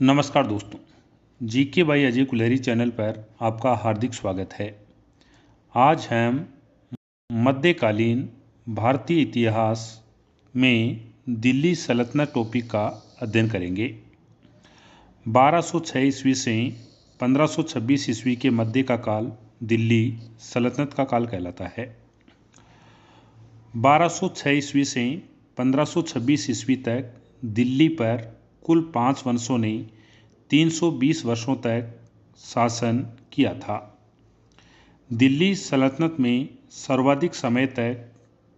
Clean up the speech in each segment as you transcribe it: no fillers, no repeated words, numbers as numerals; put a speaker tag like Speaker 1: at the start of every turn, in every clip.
Speaker 1: नमस्कार दोस्तों, GK by Ajay Kulhari channel पर आपका हार्दिक स्वागत है। आज हम मध्यकालीन भारतीय इतिहास में दिल्ली सल्तनत टॉपिक का अध्ययन करेंगे। 1206 ईस्वी से 1526 ईस्वी के मध्य का काल दिल्ली सल्तनत का काल कहलाता है। 1206 ईस्वी से 1526 ईस्वी तक दिल्ली पर कुल 5 वंशों ने 320 वर्षों तक शासन किया था। दिल्ली सल्तनत में सर्वाधिक समय तक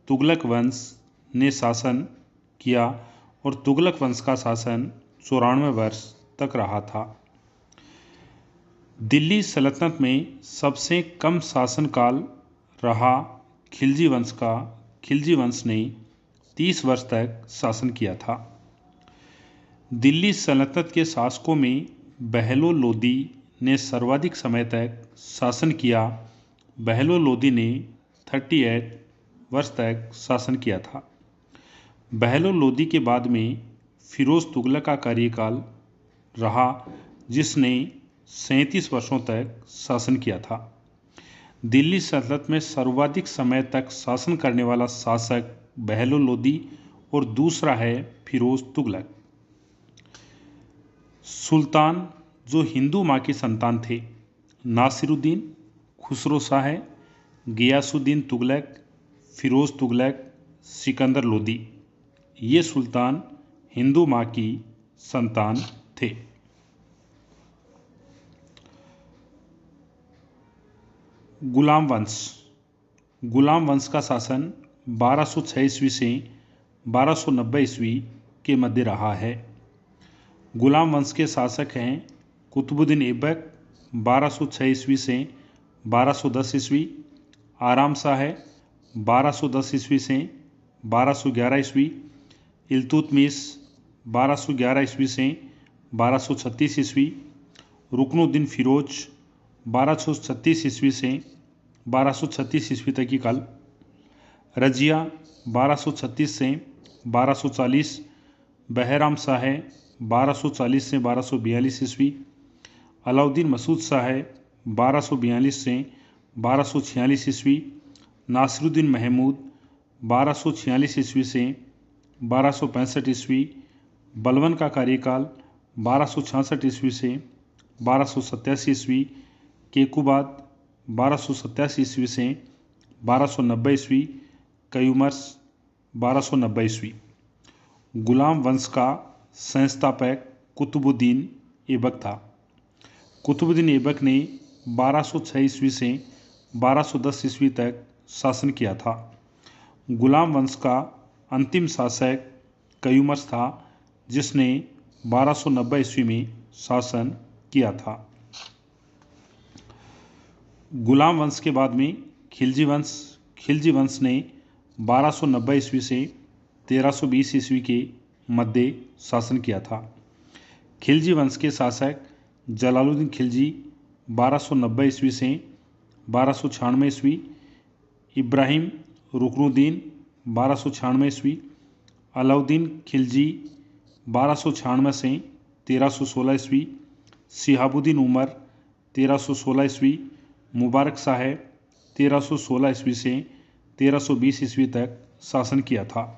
Speaker 1: तुगलक वंश ने शासन किया और तुगलक वंश का शासन 94 वर्ष तक रहा था। दिल्ली सल्तनत में सबसे कम शासनकाल रहा खिलजी वंश का। खिलजी वंश ने 30 वर्ष तक शासन किया था। दिल्ली सल्तनत के शासकों में बहलो लोदी ने सर्वाधिक समय तक शासन किया। बहलो लोदी ने 38 वर्ष तक शासन किया था। बहलो लोदी के बाद में फिरोज तुगलक का कार्यकाल रहा, जिसने 37 वर्षों तक शासन किया था। दिल्ली सल्तनत में सर्वाधिक समय तक शासन करने वाला शासक बहलो लोदी और दूसरा है फिरोज तुगलक। सुल्तान जो हिंदू माँ की संतान थे, नासिरुद्दीन, खुसरो शाह, गियासुद्दीन तुगलक, फिरोज तुगलक, सिकंदर लोदी, ये सुल्तान हिंदू माँ की संतान थे। गुलाम वंश। गुलाम वंश का शासन 1206 ईस्वी से 1290 ईस्वी के मध्य रहा है। गुलाम वंश के शासक हैं कुतुबुद्दीन ऐबक 1206 ईस्वी से 1210 ईस्वी, आराम शाह 1210 ईस्वी से 1211 ईस्वी, इल्तुतमिश 1211 ईस्वी से 1236 ईस्वी, रुकनुद्दीन फिरोज 1236 ईस्वी से 1236 ईस्वी तक की काल, रजिया 1236 से 1240, बहराम शाह 1240 से 1242 ईस्वी, अलाउद्दीन मसूद शाह 1242 से 1246 ईस्वी, नासिरुद्दीन महमूद 1246 ईस्वी से 1265 ईस्वी, बलबन का कार्यकाल 1266 ईस्वी से 1287 ईस्वी, केकुबाद 1287 ईस्वी से 1290 ईस्वी, कयूमर्स 1290 ईस्वी। गुलाम वंश का संस्थापक कुतुबुद्दीन ऐबक था। कुतुबुद्दीन ऐबक ने 1206 ईस्वी से 1210 ईस्वी तक शासन किया था। गुलाम वंश का अंतिम शासक कयूमर्स था, जिसने 1290 ईस्वी में शासन किया था। गुलाम वंश के बाद में खिलजी वंश। खिलजी वंश ने 1290 ईस्वी से 1320 ईस्वी के मध्य शासन किया था। खिलजी वंश के शासक जलालुद्दीन खिलजी 1290 ईस्वी से 1296 ईस्वी, इब्राहिम रुकनुद्दीन 1296 ईस्वी, अलाउद्दीन खिलजी 1296 से 1316 ईस्वी, शिहाबुद्दीन उमर 1316 ईस्वी, मुबारक शाह 1316 ईस्वी से 1320 ईस्वी तक शासन किया था।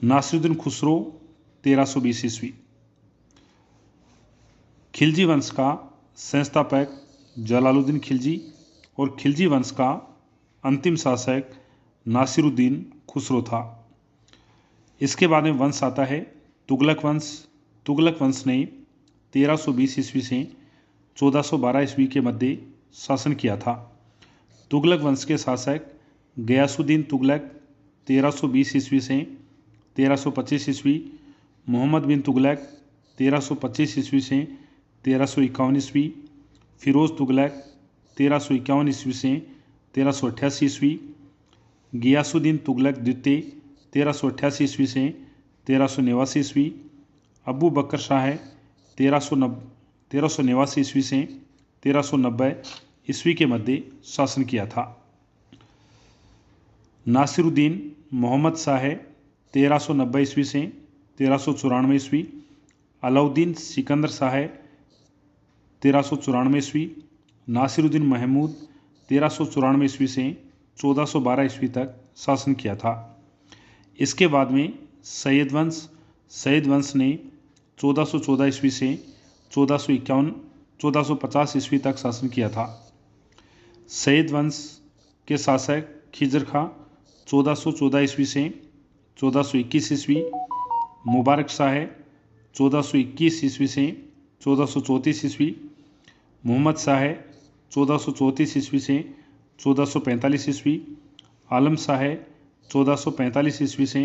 Speaker 1: नासिरुद्दीन खुसरो 1320 ईस्वी। खिलजी वंश का संस्थापक जलालुद्दीन खिलजी और खिलजी वंश का अंतिम शासक नासिरुद्दीन खुसरो था। इसके बाद में वंश आता है तुगलक वंश। तुगलक वंश ने 1320 ईस्वी से 1412 ईस्वी के मध्य शासन किया था। तुगलक वंश के शासक गयासुद्दीन तुगलक 1320 ईस्वी से 1325 ईस्वी, मोहम्मद बिन तुगलक 1325 ईस्वी से 1351 ईस्वी, फिरोज तुगलक 1351 ईस्वी से 1388 ईस्वी, गियासुद्दीन तुगलक द्वितीय 1388 ईस्वी से 1389 ईस्वी, अबू बकर शाह 1389 ईस्वी से 1390 ईस्वी के मध्य शासन किया था। नासिरुद्दीन मोहम्मद शाह 1390 ईस्वी से 1394 ईस्वी, अलाउद्दीन सिकंदर शाह 1394 ईस्वी, नासिरुद्दीन महमूद 1394 ईस्वी से 1412 ईस्वी तक शासन किया था। इसके बाद में सैयद वंश ने 1414 ईस्वी से 1450 ईस्वी तक शासन किया था। सैयद वंश के शासक खिजर खां 1414 ईस्वी से 1421 ईस्वी, मुबारक शाह 1421 ईस्वी से 1434 ईस्वी, मोहम्मद शाह 1434 ईस्वी से 1445 ईस्वी, आलम शाह 1445 ईस्वी से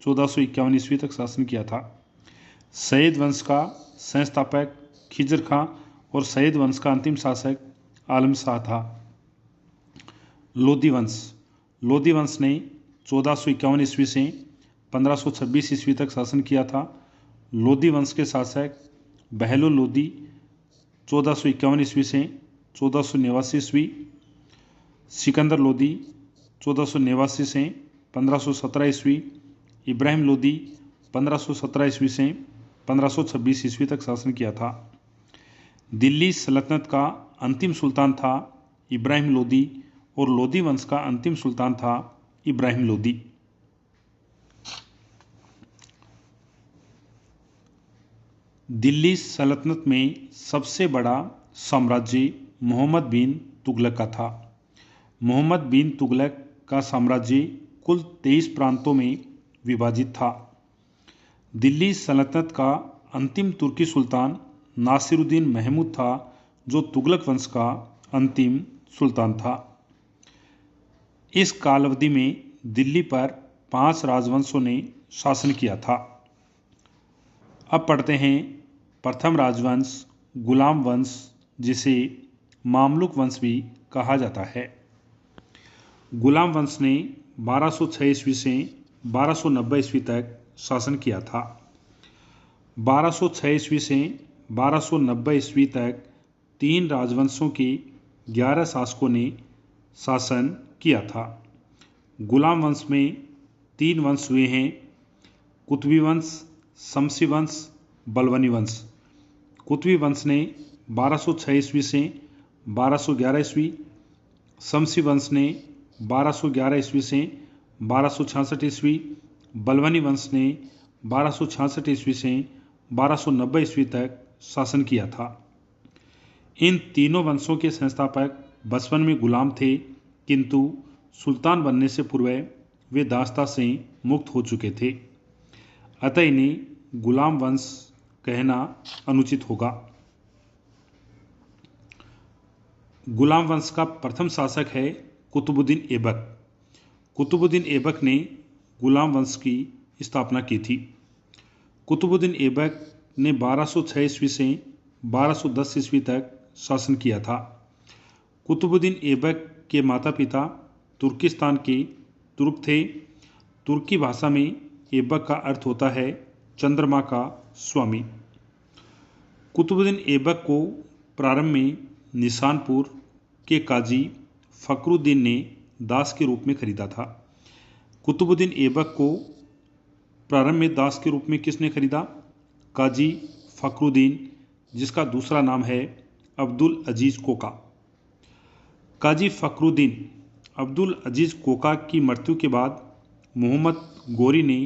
Speaker 1: 1451 ईस्वी तक शासन किया था। सैयद वंश का संस्थापक खिजर खां और सैयद वंश का अंतिम शासक आलम शाह था। लोधी वंश ने 1451 ईस्वी से 1526 ईस्वी तक शासन किया था। लोधी वंश के शासक बहलो लोधी 1451 ईस्वी से 1489 ईस्वी, सिकंदर लोधी 1489 से 1517 ईस्वी, इब्राहिम लोधी 1517 ईस्वी से 1526 ईस्वी तक शासन किया था। दिल्ली सल्तनत का अंतिम सुल्तान था इब्राहिम लोधी और लोधी वंश का अंतिम सुल्तान था इब्राहिम लोधी। दिल्ली सल्तनत में सबसे बड़ा साम्राज्य मोहम्मद बिन तुगलक का था। मोहम्मद बिन तुगलक का साम्राज्य कुल 23 प्रांतों में विभाजित था। दिल्ली सल्तनत का अंतिम तुर्की सुल्तान नासिरुद्दीन महमूद था, जो तुगलक वंश का अंतिम सुल्तान था। इस काल अवधि में दिल्ली पर 5 राजवंशों ने शासन किया था। अब पढ़ते हैं प्रथम राजवंश गुलाम वंश, जिसे मामलुक वंश भी कहा जाता है। गुलाम वंश ने 1206 ईस्वी से 1290 ईस्वी तक शासन किया था। 1206 ईस्वी से 1290 ईस्वी तक 3 राजवंशों के 11 शासकों ने शासन किया था। गुलाम वंश में 3 वंश हुए हैं: कुतुबी वंश, शमसी वंश, बलबनी वंश। कुतुबी वंश ने 1206 ईस्वी से 1211 ईस्वी, शमसी वंश ने 1211 ईस्वी से 1266 ईस्वी, बलबनी वंश ने 1266 ईस्वी से 1290 ईस्वी तक शासन किया था। इन तीनों वंशों के संस्थापक बचपन में गुलाम थे, किंतु सुल्तान बनने से पूर्व वे दासता से मुक्त हो चुके थे, अतः इन्हें गुलाम वंश कहना अनुचित होगा। गुलाम वंश का प्रथम शासक है कुतुबुद्दीन ऐबक। कुतुबुद्दीन ऐबक ने गुलाम वंश की स्थापना की थी। कुतुबुद्दीन ऐबक ने 1206 ईस्वी से 1210 ईस्वी तक शासन किया था। कुतुबुद्दीन ऐबक के माता पिता तुर्किस्तान के तुर्क थे। तुर्की भाषा में ऐबक का अर्थ होता है चंद्रमा का स्वामी। कुतुबुद्दीन ऐबक को प्रारंभ में निशानपुर के काजी फखरुद्दीन ने दास के रूप में खरीदा था। कुतुबुद्दीन ऐबक को प्रारंभ में दास के रूप में किसने खरीदा? काजी फखरुद्दीन, जिसका दूसरा नाम है अब्दुल अजीज़ कोका। काजी फखरुद्दीन अब्दुल अजीज़ कोका की मृत्यु के बाद मोहम्मद गोरी ने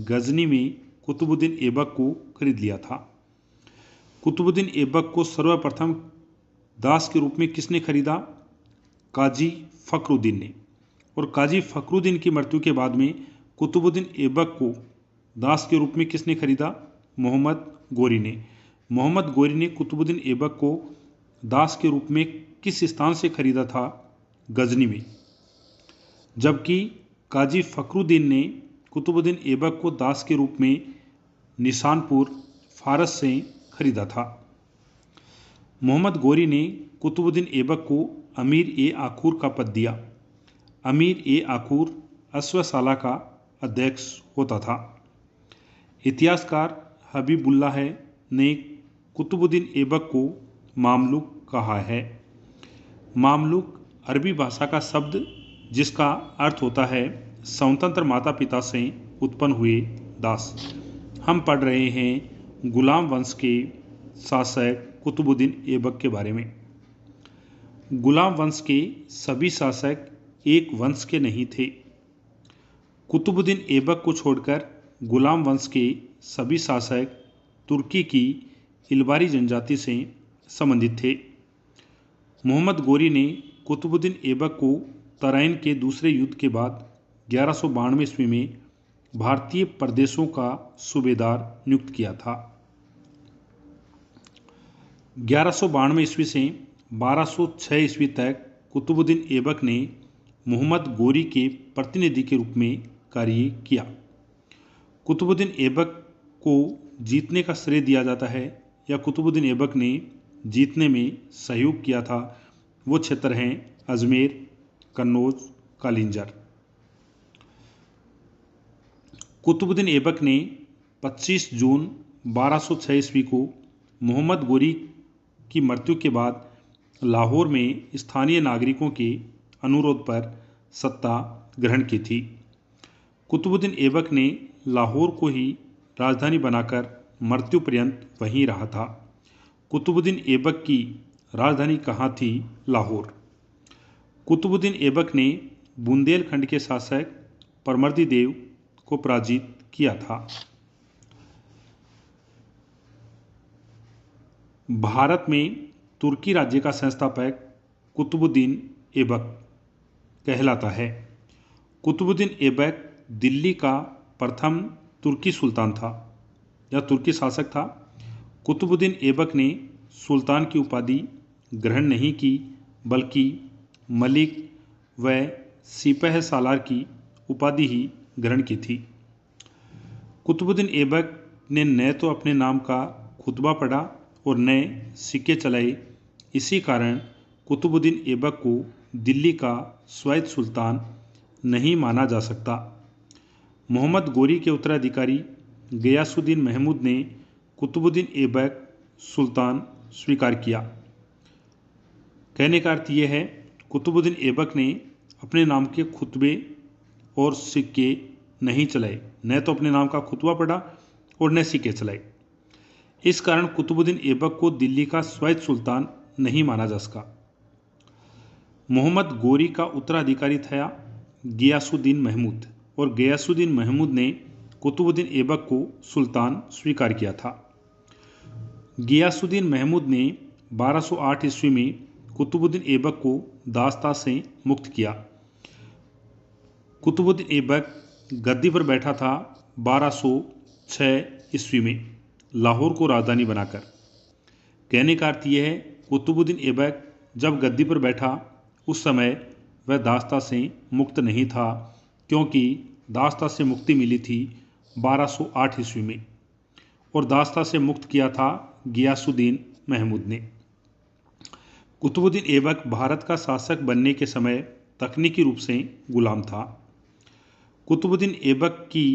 Speaker 1: गजनी में कुतुबुद्दीन ऐबक को खरीद लिया था। कुतुबुद्दीन ऐबक को सर्वप्रथम दास के रूप में किसने खरीदा? काजी फखरुद्दीन ने। और काजी फखरुद्दीन की मृत्यु के बाद में कुतुबुद्दीन ऐबक को दास के रूप में किसने खरीदा? मोहम्मद गोरी ने। मोहम्मद गोरी ने कुतुबुद्दीन ऐबक को दास के रूप में किस स्थान से खरीदा था? गजनी में। जबकि काजी फखरुद्दीन ने कुतुबुद्दीन ऐबक को दास के रूप में निशानपुर फारस से खरीदा था। मोहम्मद गोरी ने कुतुबुद्दीन ऐबक को अमीर ए आखूर का पद दिया। अमीर ए आखूर अश्वशाला का अध्यक्ष होता था। इतिहासकार हबीबुल्लाह ने कुतुबुद्दीन ऐबक को मामलुक कहा है। मामलुक अरबी भाषा का शब्द जिसका अर्थ होता है स्वतंत्र माता पिता से उत्पन्न हुए दास। हम पढ़ रहे हैं गुलाम वंश के शासक कुतुबुद्दीन ऐबक के बारे में। गुलाम वंश के सभी शासक एक वंश के नहीं थे। कुतुबुद्दीन ऐबक को छोड़कर गुलाम वंश के सभी शासक तुर्की की इल्बारी जनजाति से संबंधित थे। मोहम्मद गोरी ने कुतुबुद्दीन ऐबक को तराइन के दूसरे युद्ध के बाद 1192 ईस्वी में भारतीय प्रदेशों का सूबेदार नियुक्त किया था। 1192 ईस्वी से 1206 ईस्वी तक कुतुबुद्दीन ऐबक ने मोहम्मद गोरी के प्रतिनिधि के रूप में कार्य किया। कुतुबुद्दीन ऐबक को जीतने का श्रेय दिया जाता है या कुतुबुद्दीन ऐबक ने जीतने में सहयोग किया था, वो क्षेत्र हैं अजमेर, कन्नौज, कालिंजर। कुतुबुद्दीन ऐबक ने 25 जून 1206 ईस्वी को मोहम्मद गोरी की मृत्यु के बाद लाहौर में स्थानीय नागरिकों के अनुरोध पर सत्ता ग्रहण की थी। कुतुबुद्दीन ऐबक ने लाहौर को ही राजधानी बनाकर मृत्यु पर्यंत वहीं रहा था। कुतुबुद्दीन ऐबक की राजधानी कहाँ थी? लाहौर। कुतुबुद्दीन ऐबक ने बुंदेलखंड के शासक परमर्दी को पराजित किया था। भारत में तुर्की राज्य का संस्थापक कुतुबुद्दीन ऐबक कहलाता है। कुतुबुद्दीन ऐबक दिल्ली का प्रथम तुर्की सुल्तान था या तुर्की शासक था। कुतुबुद्दीन ऐबक ने सुल्तान की उपाधि ग्रहण नहीं की, बल्कि मलिक व सिपह सालार की उपाधि ही ग्रहण की थी। कुतुबुद्दीन ऐबक ने न तो अपने नाम का खुतबा पढ़ा और न सिक्के चलाए। इसी कारण कुतुबुद्दीन ऐबक को दिल्ली का स्वायत्त सुल्तान नहीं माना जा सकता। मोहम्मद गोरी के उत्तराधिकारी गयासुद्दीन महमूद ने कुतुबुद्दीन ऐबक सुल्तान स्वीकार किया। कहने का अर्थ यह है, कुतुबुद्दीन ऐबक ने अपने नाम के खुतबे और सिक्के नहीं चलाए, न तो अपने नाम का खुतबा पढ़ा और न सिक्के चलाए। इस कारण कुतुबुद्दीन ऐबक को दिल्ली का स्वायत्त सुल्तान नहीं माना जा सका। मोहम्मद गोरी का उत्तराधिकारी था गयासुद्दीन महमूद और गयासुद्दीन महमूद ने कुतुबुद्दीन ऐबक को सुल्तान स्वीकार किया था। गयासुद्दीन महमूद ने 1208 ईस्वी में कुतुबुद्दीन ऐबक को दास्ता से मुक्त किया। कुतुबुद्दीन ऐबक गद्दी पर बैठा था 1206 ईस्वी में लाहौर को राजधानी बनाकर। कहने का अर्थ यह है, कुतुबुद्दीन ऐबक जब गद्दी पर बैठा उस समय वह दास्ता से मुक्त नहीं था, क्योंकि दास्ता से मुक्ति मिली थी 1208 ईस्वी में और दास्ता से मुक्त किया था गयासुद्दीन महमूद ने। कुतुबुद्दीन ऐबक भारत का शासक बनने के समय तकनीकी रूप से गुलाम था। कुतुबुद्दीन ऐबक की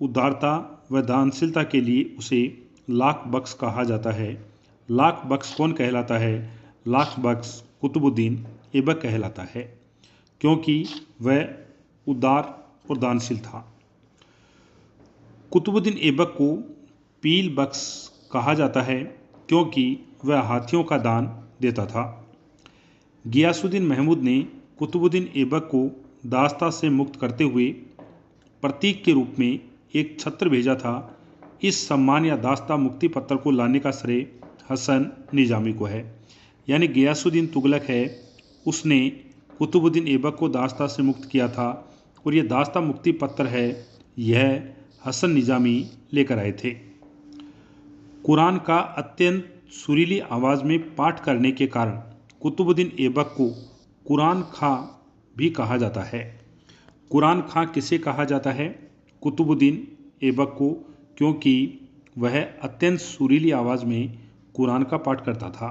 Speaker 1: उदारता व दानशीलता के लिए उसे लाख बख्श कहा जाता है। लाख बख्श कौन कहलाता है? लाख बख्श कुतुबुद्दीन ऐबक कहलाता है, क्योंकि वह उदार और दानशील था। कुतुबुद्दीन ऐबक को पील बख्श कहा जाता है, क्योंकि वह हाथियों का दान देता था। गयासुद्दीन महमूद ने कुतुबुद्दीन ऐबक को दास्ता से मुक्त करते हुए प्रतीक के रूप में एक छत्र भेजा था। इस सम्मान या दास्ता मुक्ति पत्र को लाने का श्रेय हसन निजामी को है, यानी गयासुद्दीन तुगलक है, उसने कुतुबुद्दीन ऐबक को दास्ता से मुक्त किया था और यह दास्ता मुक्ति पत्र है, यह हसन निजामी लेकर आए थे। कुरान का अत्यंत सुरीली आवाज़ में पाठ करने के कारण कुतुबुद्दीन ऐबक को कुरान खां भी कहा जाता है। कुरान खां किसे कहा जाता है? कुतुबुद्दीन ऐबक को, क्योंकि वह अत्यंत सुरीली आवाज़ में कुरान का पाठ करता था।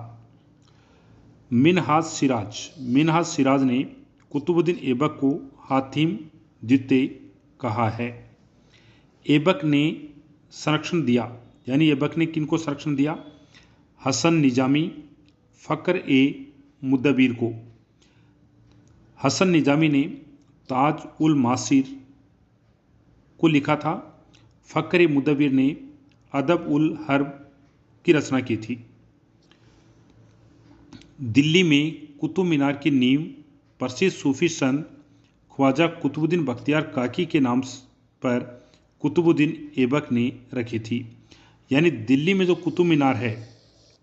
Speaker 1: मिनहाज सिराज ने कुतुबुद्दीन ऐबक को हातिम द्वितीय कहा है। ऐबक ने संरक्षण दिया, यानी ऐबक ने किनको संरक्षण दिया? हसन निजामी, फ़क्र ए मुदब्बिर को। हसन निजामी ने ताज उल मासिर को लिखा था। फ़क्र ए मुदब्बिर ने अदब उल हर्ब की रचना की थी। दिल्ली में कुतुब मीनार की नींव प्रसिद्ध सूफी संत ख्वाजा कुतुबुद्दीन बख्तियार काकी के नाम पर कुतुबुद्दीन ऐबक ने रखी थी। यानी दिल्ली में जो कुतुब मीनार है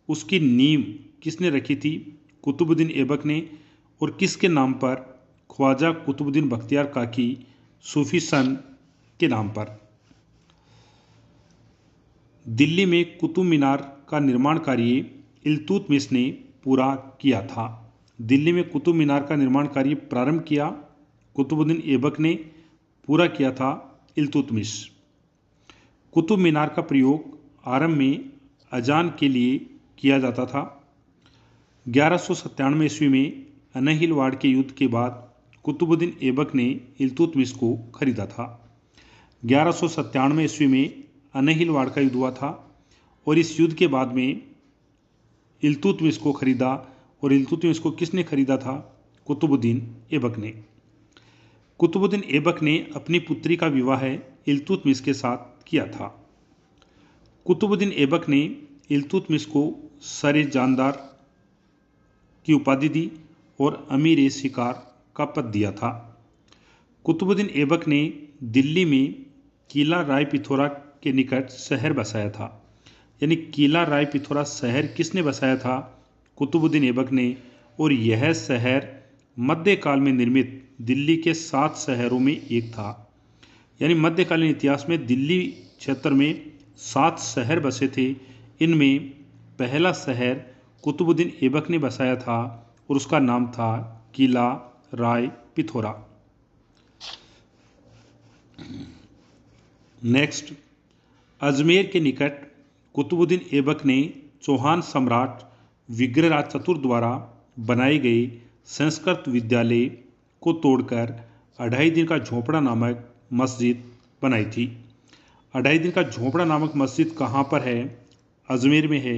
Speaker 1: उसकी नींव किसने रखी थी? कुतुबुद्दीन ऐबक ने। और किसके नाम पर? ख्वाजा कुतुबुद्दीन बख्तियार काकी सूफी संत के नाम पर। दिल्ली में कुतुब मीनार का निर्माण कार्य इल्तुतमिश ने पूरा किया था। दिल्ली में कुतुब मीनार का निर्माण कार्य प्रारंभ किया कुतुबुद्दीन ऐबक ने, पूरा किया था इल्तुतमिश। कुतुब मीनार का प्रयोग आरंभ में अजान के लिए किया जाता था। 1197 ईस्वी में अनहिलवाड़ के युद्ध के बाद कुतुबुद्दीन ऐबक ने इल्तुतमिश को खरीदा था। 1197 ईस्वी में अनहिलवाड़ का युद्ध हुआ था और इस युद्ध के बाद में इल्तुतमिश को खरीदा। और इल्तुतमिश को किसने खरीदा था? कुतुबुद्दीन ऐबक ने। कुतुबुद्दीन ऐबक ने अपनी पुत्री का विवाह इल्तुतमिश के साथ किया था। कुतुबुद्दीन ऐबक ने इल्तुतमिश को सरे जानदार की उपाधि दी और अमीर शिकार का पद दिया था। कुतुबुद्दीन ऐबक ने दिल्ली में किला राय पिथौरा के निकट शहर बसाया था। यानी किला राय पिथौरा शहर किसने बसाया था? कुतुबुद्दीन ऐबक ने। और यह शहर मध्यकाल में निर्मित दिल्ली के 7 शहरों में एक था। यानी मध्यकालीन इतिहास में दिल्ली क्षेत्र में 7 शहर बसे थे। इनमें पहला शहर कुतुबुद्दीन ऐबक ने बसाया था और उसका नाम था किला राय पिथौरा। नेक्स्ट, अजमेर के निकट कुतुबुद्दीन ऐबक ने चौहान सम्राट विग्रहराज चतुर्थ द्वारा बनाए गए संस्कृत विद्यालय को तोड़कर अढ़ाई दिन का झोपड़ा नामक मस्जिद बनाई थी। अढ़ाई दिन का झोपड़ा नामक मस्जिद कहाँ पर है? अजमेर में है।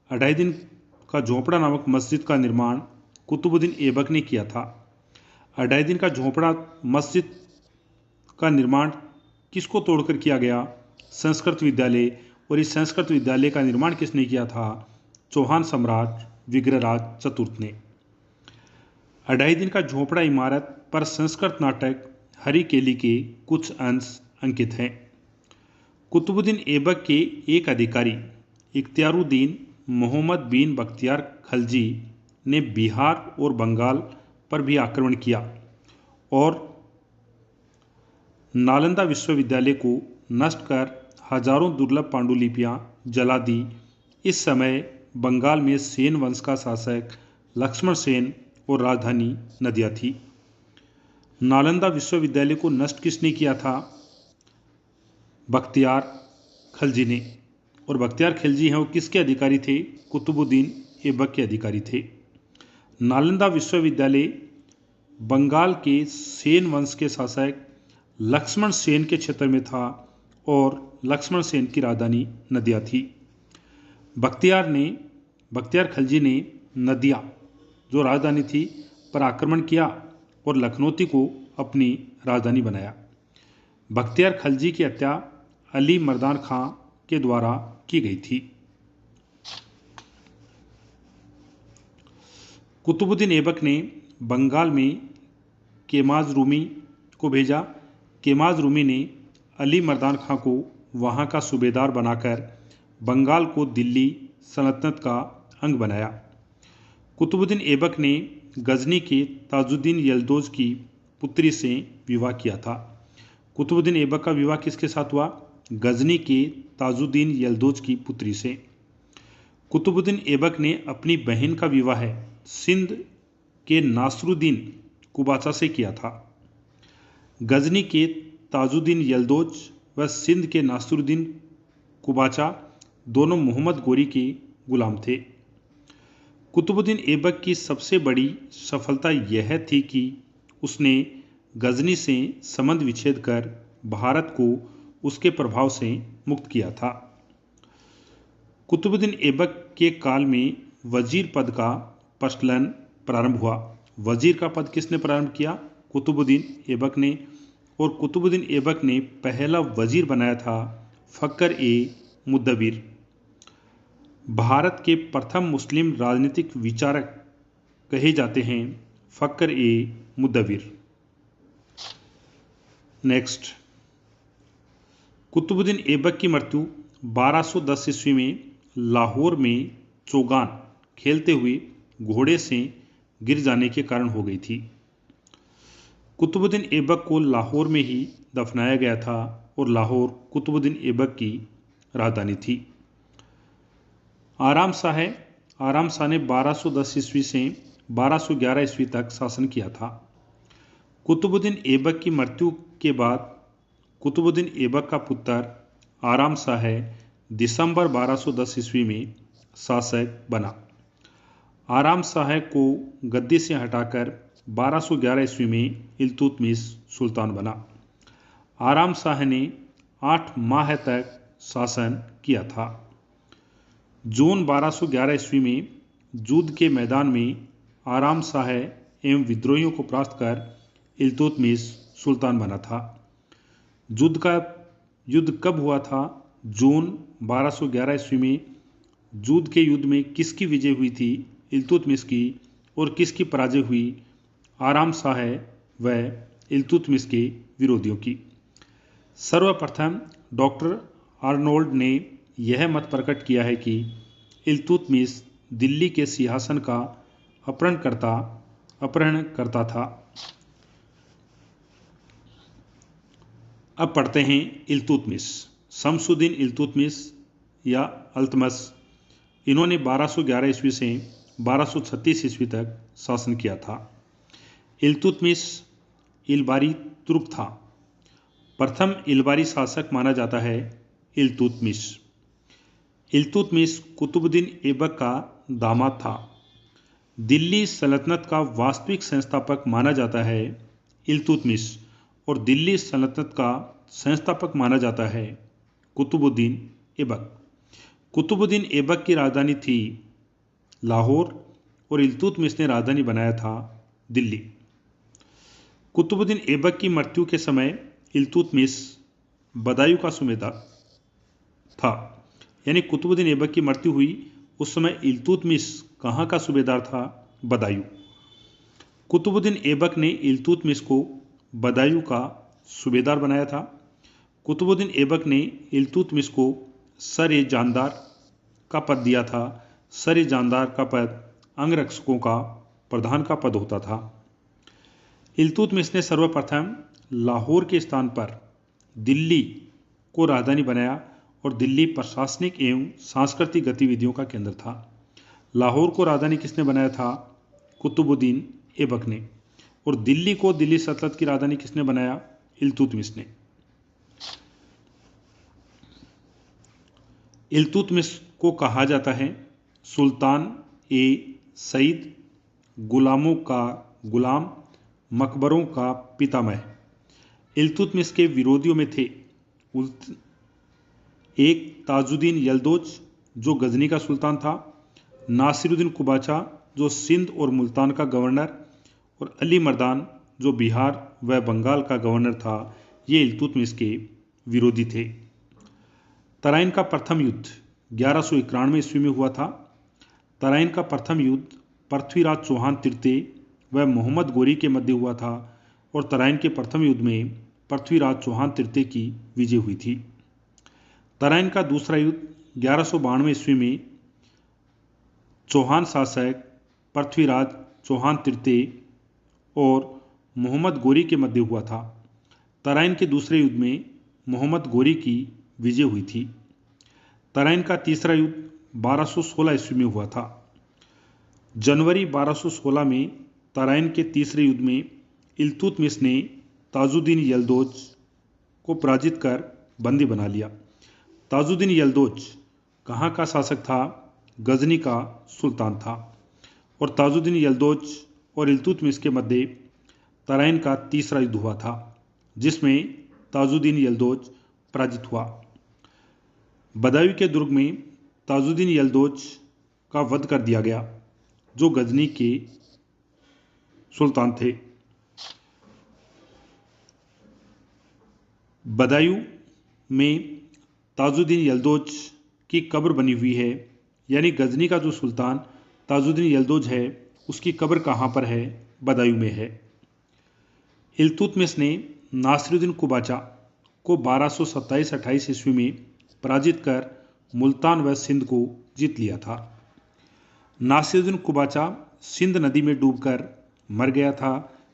Speaker 1: अढ़ाई दिन का झोपड़ा नामक मस्जिद का निर्माण कुतुबुद्दीन ऐबक ने किया था। अढ़ाई दिन का झोपड़ा मस्जिद का निर्माण किसको तोड़कर किया गया? संस्कृत विद्यालय। और इस संस्कृत विद्यालय का निर्माण किसने किया था? चौहान सम्राट विग्रहराज चतुर्थ ने। अढ़ाई दिन का झोपड़ा इमारत पर संस्कृत नाटक हरिकेली के कुछ अंश अंकित हैं। कुतुबुद्दीन ऐबक के एक अधिकारी इख्तियारुद्दीन मोहम्मद बिन बख्तियार खलजी ने बिहार और बंगाल पर भी आक्रमण किया और नालंदा विश्वविद्यालय को नष्ट कर हजारों दुर्लभ पांडुलिपियां जला दी। इस समय बंगाल में सेन वंश का शासक लक्ष्मण सेन और राजधानी नदिया थी। नालंदा विश्वविद्यालय को नष्ट किसने किया था? बख्तियार खलजी ने। और बख्तियार खिलजी हैं वो किसके अधिकारी थे? कुतुबुद्दीन ऐबक के अधिकारी थे। नालंदा विश्वविद्यालय बंगाल के सेन वंश के शासक लक्ष्मण सेन के क्षेत्र में था और लक्ष्मण सेन की राजधानी नदिया थी। बख्तियार खिलजी ने नदिया जो राजधानी थी पर आक्रमण किया और लखनौती को अपनी राजधानी बनाया। बख्तियार खिलजी की हत्या अली मर्दान खां के द्वारा की गई थी। कुतुबुद्दीन ऐबक ने बंगाल में केमाज रूमी को भेजा। केमाज रूमी ने अली मर्दान खां को वहां का सूबेदार बनाकर बंगाल को दिल्ली सल्तनत का अंग बनाया। कुतुबुद्दीन ऐबक ने गजनी के ताजुद्दीन यल्दौज की पुत्री से विवाह किया था। कुतुबुद्दीन ऐबक का विवाह किसके साथ हुआ? गजनी के ताजुद्दीन यल्दौज की पुत्री से। कुतुबुद्दीन ऐबक ने अपनी बहन का विवाह सिंध के नासरुद्दीन कुबाचा से किया था। गजनी के ताजुद्दीन यल्दौज व सिंध के नासरुद्दीन कुबाचा दोनों मोहम्मद गोरी के गुलाम थे। कुतुबुद्दीन ऐबक की सबसे बड़ी सफलता यह थी कि उसने गजनी से संबंध विच्छेद कर भारत को उसके प्रभाव से मुक्त किया था। कुतुबुद्दीन ऐबक के काल में वजीर पद का प्रचलन प्रारंभ हुआ। वजीर का पद किसने प्रारंभ किया? कुतुबुद्दीन ऐबक ने। और कुतुबुद्दीन ऐबक ने पहला वजीर बनाया था फकर ए मुद्दबिर। भारत के प्रथम मुस्लिम राजनीतिक विचारक कहे जाते हैं फ़क्र ए मुद्दबिर। नेक्स्ट, कुतुबुद्दीन ऐबक की मृत्यु 1210 ईस्वी में लाहौर में चौगान खेलते हुए घोड़े से गिर जाने के कारण हो गई थी। कुतुबुद्दीन ऐबक को लाहौर में ही दफनाया गया था और लाहौर कुतुबुद्दीन ऐबक की राजधानी थी। आराम शाह ने 1210 ईस्वी से 1211 ईस्वी तक शासन किया था। कुतुबुद्दीन ऐबक की मृत्यु के बाद कुतुबुद्दीन ऐबक का पुत्र आराम शाह दिसंबर 1210 ईस्वी में शासक बना। आराम शाह को गद्दी से हटाकर 1211 ईस्वी में इल्तुतमिश सुल्तान बना। आराम शाह ने 8 माह तक शासन किया था। जून 1211 ईस्वी में जूद के मैदान में आराम शाह एवं विद्रोहियों को परास्त कर इल्तुतमिश सुल्तान बना था। युद्ध कब हुआ था? जून 1211 ईस्वी में। जूद के युद्ध में किसकी विजय हुई थी? इल्तुतमिश की। और किसकी पराजय हुई? आराम शाह व इल्तुतमिश के विरोधियों की। सर्वप्रथम डॉक्टर आर्नोल्ड ने यह मत प्रकट किया है कि इल्तुतमिश दिल्ली के सिंहासन का अपहरण करता था। अब पढ़ते हैं इल्तुतमिश। शमसुद्दीन इल्तुतमिश या अल्तमश, इन्होंने 1211 ईस्वी से 1236 ईस्वी तक शासन किया था। इल्तुतमिश इलबारी तुर्क था। प्रथम इलबारी शासक माना जाता है इल्तुतमिश। इल्तुतमिश कुतुबुद्दीन ऐबक का दामाद था। दिल्ली सल्तनत का वास्तविक संस्थापक माना जाता है इल्तुतमिश और दिल्ली सल्तनत का संस्थापक माना जाता है कुतुबुद्दीन ऐबक। कुतुबुद्दीन ऐबक की राजधानी थी लाहौर और इल्तुतमिश ने राजधानी बनाया था दिल्ली। कुतुबुद्दीन ऐबक की मृत्यु के समय इल्तुतमिश बदायूं का सूबेदार था। यानी कुतुबुद्दीन ऐबक की मृत्यु हुई उस समय इल्तुतमिश कहाँ का सूबेदार था? बदायूं। कुतुबुद्दीन ऐबक ने इल्तुतमिश को बदायूं का सूबेदार बनाया था। कुतुबुद्दीन ऐबक ने इल्तुतमिश को सर-ए-जानदार का पद दिया था। सर-ए-जानदार का पद अंगरक्षकों का प्रधान का पद होता था। इल्तुतमिश ने सर्वप्रथम लाहौर के स्थान पर दिल्ली को राजधानी बनाया और दिल्ली प्रशासनिक एवं सांस्कृतिक गतिविधियों का केंद्र था। लाहौर को राजधानी किसने बनाया था? कुतुबुद्दीन ऐबक ने। और दिल्ली को दिल्ली सल्तनत की राजधानी किसने बनाया? इल्तुतमिश ने। इल्तुतमिश को कहा जाता है सुल्तान ए सईद, गुलामों का गुलाम, मकबरों का पितामह। इल्तुतमिश के विरोधियों में थे एक ताजुद्दीन यल्दौज जो गजनी का सुल्तान था, नासिरुद्दीन कुबाचा जो सिंध और मुल्तान का गवर्नर, और अली मर्दान जो बिहार व बंगाल का गवर्नर था। ये इल्तुतमिश के विरोधी थे। तराइन का प्रथम युद्ध 1191 ईस्वी में हुआ था। तराइन का प्रथम युद्ध पृथ्वीराज चौहान तृतीय व मोहम्मद गोरी के मध्य हुआ था और तराइन के प्रथम युद्ध में पृथ्वीराज चौहान तृतीय की विजय हुई थी। तराइन का दूसरा युद्ध 1192 ईस्वी में चौहान शासक पृथ्वीराज चौहान तृतीय और मोहम्मद गोरी के मध्य हुआ था। तराइन के दूसरे युद्ध में मोहम्मद गोरी की विजय हुई थी। तराइन का तीसरा युद्ध 1216 ईस्वी में हुआ था। जनवरी 1216 में तराइन के तीसरे युद्ध में इल्तुतमिश ने ताजुद्दीन यल्दौज को पराजित कर बंदी बना लिया। ताजुद्दीन यल्दौज कहाँ का शासक था? गजनी का सुल्तान था। और ताजुद्दीन यल्दौज और इल्तुतमिश के मध्य तराइन का तीसरा युद्ध हुआ था जिसमें ताजुद्दीन यल्दौज पराजित हुआ। बदायूं के दुर्ग में ताजुद्दीन यल्दौज का वध कर दिया गया जो गजनी के सुल्तान थे। बदायूं में ताजुद्दीन यल्दौज की कब्र बनी हुई है, यानी गजनी का जो सुल्तान ताजुद्दीन यल्दौज है उसकी कब्र कहाँ पर है? बदायूं में है। इल्तुतमिश ने नासिरुद्दीन कुबाचा को 1227-28 ईस्वी में पराजित कर मुल्तान व सिंध को जीत लिया था। नासिरुद्दीन कुबाचा सिंध नदी में डूबकर मर गया था।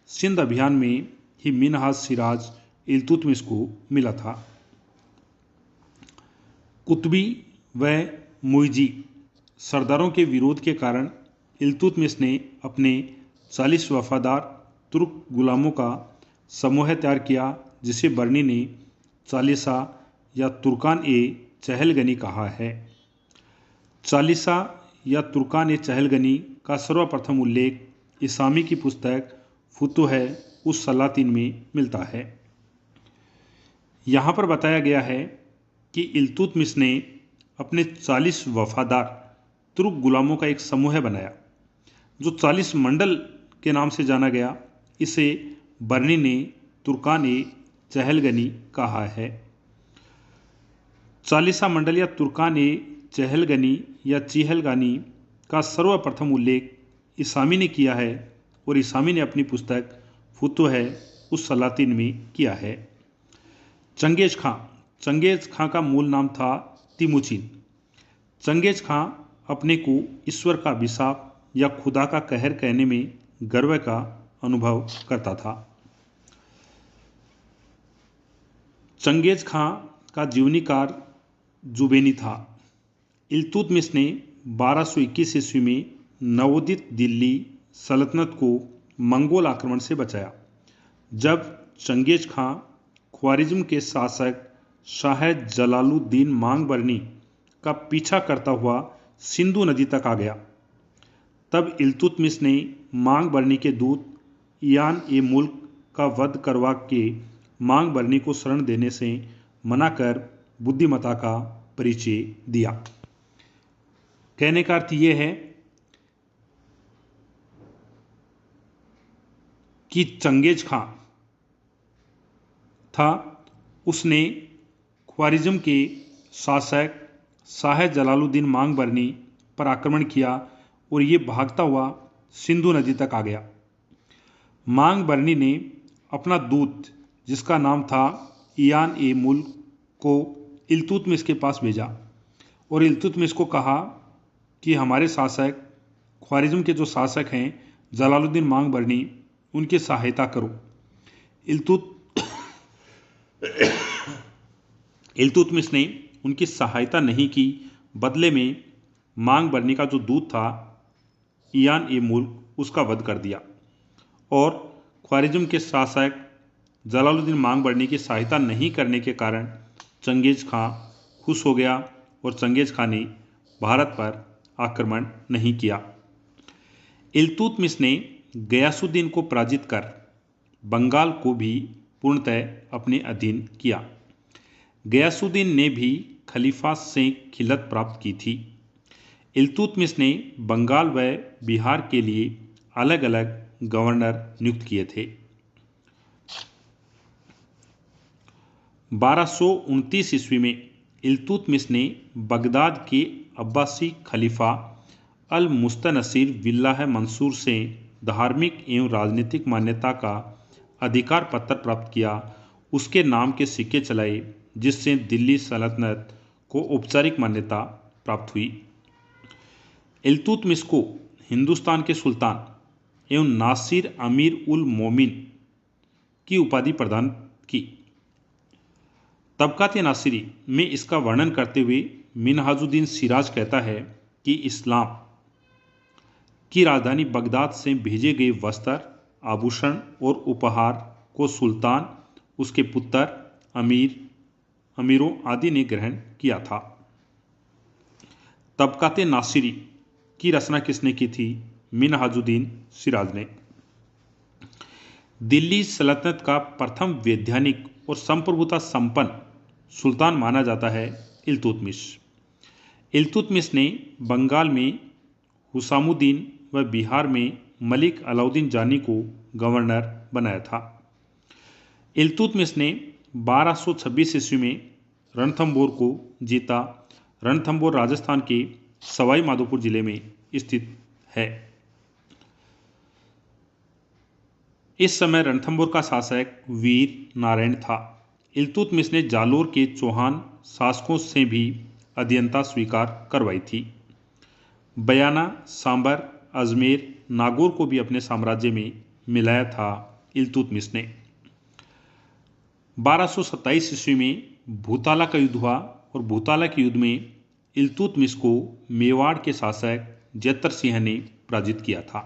Speaker 1: सिंध अभियान में ही मिनहाज सिराज इल्तुतमिश को मिला था। कुतबी व मुइजी सरदारों के विरोध के कारण इल्तुतमिश ने अपने 40 वफादार तुर्क गुलामों का समूह तैयार किया, जिसे बर्नी ने चालीसा या तुर्कान ए चहलगनी कहा है। चालीसा या तुर्कान ए चहलगनी का सर्वप्रथम उल्लेख इसामी की पुस्तक फुतुह उस सलातीन में मिलता है। यहाँ पर बताया गया है कि इल्तुतमिश ने अपने 40 वफादार तुर्क गुलामों का एक समूह बनाया, जो 40 मंडल के नाम से जाना गया। इसे बर्नी ने तुर्कान ए चहलगनी कहा है। चालीसा मंडल या तुर्कान ए चहलगनी या चिहलगानी का सर्वप्रथम उल्लेख इसामी ने किया है, और इसामी ने अपनी पुस्तक फुतुह उस सलातीन में किया है। चंगेज खां का मूल नाम था तिमुचिन। चंगेज खां अपने को ईश्वर का अभिशाप या खुदा का कहर कहने में गर्व का अनुभव करता था। चंगेज खां का जीवनी काल जुबेनी था। इल्तुतमिश ने 1221 ईस्वी में नवोदित दिल्ली सल्तनत को मंगोल आक्रमण से बचाया, जब चंगेज खां ख्वारिज्म के शासक शाह जलालुद्दीन मांगबरनी का पीछा करता हुआ सिंधु नदी तक आ गया। तब इल्तुतमिश ने मांगबरनी के दूत ईयान ए मुल्क का वध करवा के मांगबरनी को शरण देने से मना कर बुद्धिमत्ता का परिचय दिया। कहने का अर्थ यह है कि चंगेज खां था, उसने ख्वारिज्म के शासक शाह जलालुद्दीन मांगबरनी पर आक्रमण किया और ये भागता हुआ सिंधु नदी तक आ गया। मांगबरनी ने अपना दूत, जिसका नाम था ईयान ए मुल्क, को इल्तुतमिश के पास भेजा और इल्तुतमिश को कहा कि हमारे शासक ख्वारिज्म के जो शासक हैं जलालुद्दीन मांगबरनी, उनकी सहायता करो। इल्तुतमिश ने उनकी सहायता नहीं की। बदले में मांगबरनी का जो दूत था ईयान ए मुल्क, उसका वध कर दिया और ख्वारिज्म के शासक जलालुद्दीन मांगबरनी की सहायता नहीं करने के कारण चंगेज खां खुश हो गया और चंगेज खां ने भारत पर आक्रमण नहीं किया। इल्तुतमिश ने गयासुद्दीन को पराजित कर बंगाल को भी पूर्णतः अपने अधीन किया। गयासुद्दीन ने भी खलीफा से खिलत प्राप्त की थी। इल्तुतमिश ने बंगाल व बिहार के लिए अलग अलग गवर्नर नियुक्त किए थे। 1229 ईस्वी में इल्तुतमिश ने बगदाद के अब्बासी खलीफा अल मुस्तनसीर बिल्लाह मंसूर से धार्मिक एवं राजनीतिक मान्यता का अधिकार पत्र प्राप्त किया। उसके नाम के सिक्के चलाए, जिससे दिल्ली सल्तनत को औपचारिक मान्यता प्राप्त हुई। इल्तुतमिश को हिंदुस्तान के सुल्तान एवं नासिर अमीर उल मोमिन की उपाधि प्रदान की। तबकात नासिरी में इसका वर्णन करते हुए मिनहाजुद्दीन सिराज कहता है कि इस्लाम की राजधानी बगदाद से भेजे गए वस्त्र, आभूषण और उपहार को सुल्तान, उसके पुत्र, अमीरों आदि ने ग्रहण किया था। तबकात नासिरी की रचना किसने की थी? मिनहाजुद्दीन सिराज ने। दिल्ली सल्तनत का प्रथम वैधानिक और संप्रभुता संपन्न सुल्तान माना जाता है इल्तुतमिश। इल्तुतमिश ने बंगाल में हुसामुद्दीन व बिहार में मलिक अलाउद्दीन जानी को गवर्नर बनाया था। इल्तुतमिश ने 1226 ईस्वी में रणथंभौर को जीता। रणथंभौर राजस्थान के सवाई माधोपुर जिले में स्थित है। इस समय रणथंभौर का शासक वीर नारायण था। इल्तुतमिश ने जालोर के चौहान शासकों से भी अधीनता स्वीकार करवाई थी। बयाना, सांबर, अजमेर, नागौर को भी अपने साम्राज्य में मिलाया था इल्तुतमिश ने। 1227 ईस्वी में भूताला का युद्ध हुआ और भूताला के युद्ध में इल्तुतमिश को मेवाड़ के शासक जैतर सिंह ने पराजित किया था।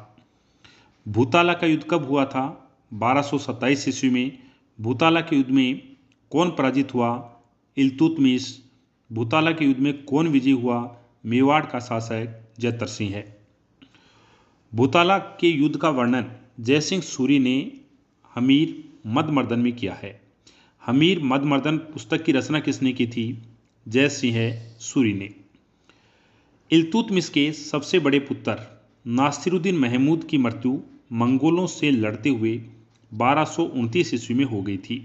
Speaker 1: भूताला का युद्ध कब हुआ था? 1227 ईस्वी में। भूताला के युद्ध में कौन पराजित हुआ? इल्तुतमिश। भूताला के युद्ध में कौन विजयी हुआ? मेवाड़ का शासक जैतर सिंह है। भूताला के युद्ध का वर्णन जयसिंह सूरी ने हमीर मदमर्दन में किया है। हमीर मदमर्दन पुस्तक की रचना किसने की थी? जयसिंह सूरी ने। इल्तुतमिश के सबसे बड़े पुत्र नासिरुद्दीन महमूद की मृत्यु मंगोलों से लड़ते हुए 1229 ईस्वी में हो गई थी।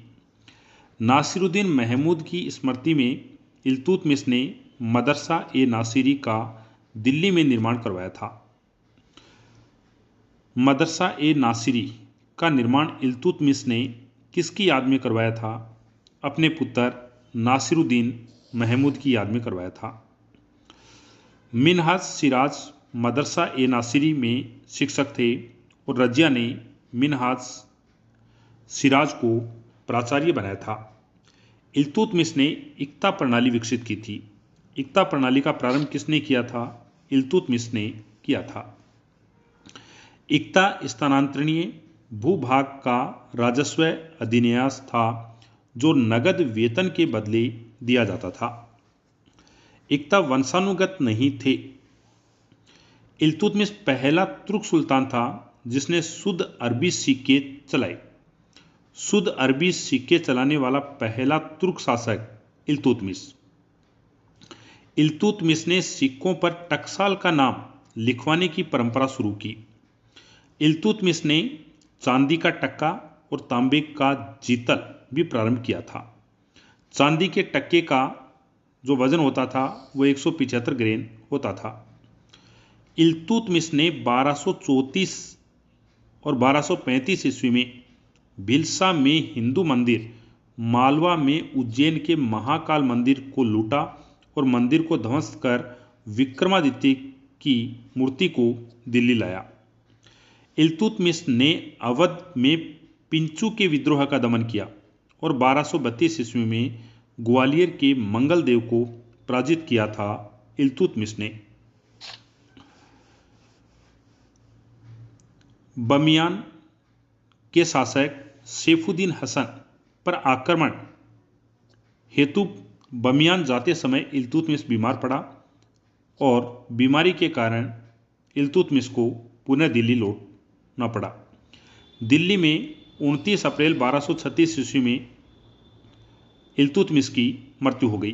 Speaker 1: नासिरुद्दीन महमूद की स्मृति में इल्तुतमिश ने मदरसा ए नासिरी का दिल्ली में निर्माण करवाया था। मदरसा ए नासिरी का निर्माण इल्तुतमिश ने किसकी याद में करवाया था? अपने पुत्र नासिरुद्दीन महमूद की याद में करवाया था। मिनहाज सिराज मदरसा ए नासिरी में शिक्षक थे और रजिया ने मिनहाज सिराज को प्राचार्य बनाया था। इल्तुतमिश ने इक्ता प्रणाली विकसित की थी। इक्ता प्रणाली का प्रारंभ किसने किया था? इल्तुतमिश ने किया था। इक्ता स्थानांतरणीय भूभाग का राजस्व अधिन्यास था जो नगद वेतन के बदले दिया जाता था। इक्ता वंशानुगत नहीं थे। इल्तुतमिश पहला तुर्क सुल्तान था जिसने शुद्ध अरबी सिक्के चलाए। शुद्ध अरबी सिक्के चलाने वाला पहला तुर्क शासक इल्तुतमिश। इल्तुतमिश ने सिक्कों पर टकसाल का नाम लिखवाने की परंपरा शुरू की। इल्तुतमिश ने चांदी का टक्का और तांबे का जीतल भी प्रारंभ किया था। चांदी के टक्के का जो वजन होता था वो 175 ग्रेन होता था। इल्तुतमिश ने 1234 और 1235 ईस्वी में भिल्सा में हिंदू मंदिर, मालवा में उज्जैन के महाकाल मंदिर को लूटा और मंदिर को ध्वस्त कर विक्रमादित्य की मूर्ति को दिल्ली लाया। इल्तुतमिश ने अवध में पिंचू के विद्रोह का दमन किया और 1232 ईस्वी में ग्वालियर के मंगल देव को पराजित किया था इल्तुतमिश ने। बमियान के शासक सैफुद्दीन हसन पर आक्रमण हेतु बमियान जाते समय इल्तुतमिश बीमार पड़ा और बीमारी के कारण इल्तुतमिश को पुनः दिल्ली लौटना पड़ा। दिल्ली में 29 अप्रैल 1236 ईस्वी में इल्तुतमिश की मृत्यु हो गई।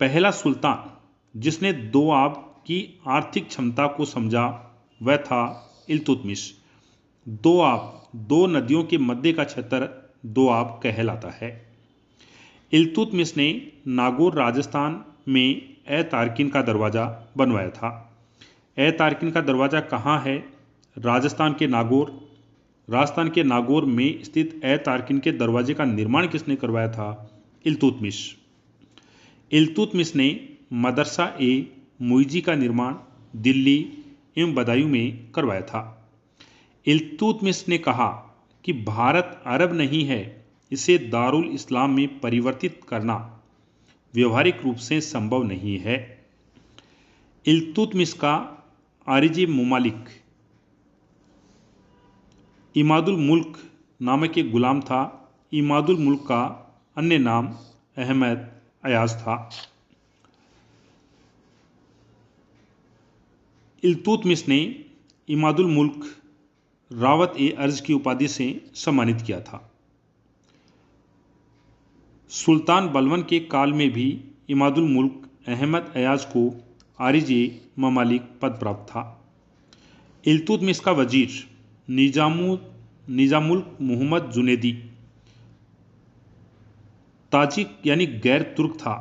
Speaker 1: पहला सुल्तान जिसने दोआब की आर्थिक क्षमता को समझा वह था इल्तुतमिश। दोआब, दो नदियों के मध्य का क्षेत्र दोआब कहलाता है। इल्तुतमिश ने नागौर राजस्थान में ए तारकिन का दरवाज़ा बनवाया था। ए तारकिन का दरवाज़ा कहाँ है? राजस्थान के नागौर में स्थित ए तारकिन के दरवाजे का निर्माण किसने करवाया था? इल्तुतमिश। इल्तुतमिश ने मदरसा ए मुइजी का निर्माण दिल्ली एवं बदायूं में करवाया था। इल्तुतमिश ने कहा कि भारत अरब नहीं है, इसे दारुल इस्लाम में परिवर्तित करना व्यवहारिक रूप से संभव नहीं है। इल्तुतमिश का आरिज मुमालिक इमादुल मुल्क नामक एक गुलाम था। इमादुल मुल्क का अन्य नाम अहमद अयाज था। इल्तुतमिश ने इमादुल मुल्क रावत ए अर्ज की उपाधि से सम्मानित किया था। सुल्तान बलवन के काल में भी इमादुल मुल्क अहमद अयाज को आरिज ममालिक पद प्राप्त था। इल्तुतमिश का वजीर निजामुल मोहम्मद जुनैदी ताजिक यानी गैर तुर्क था।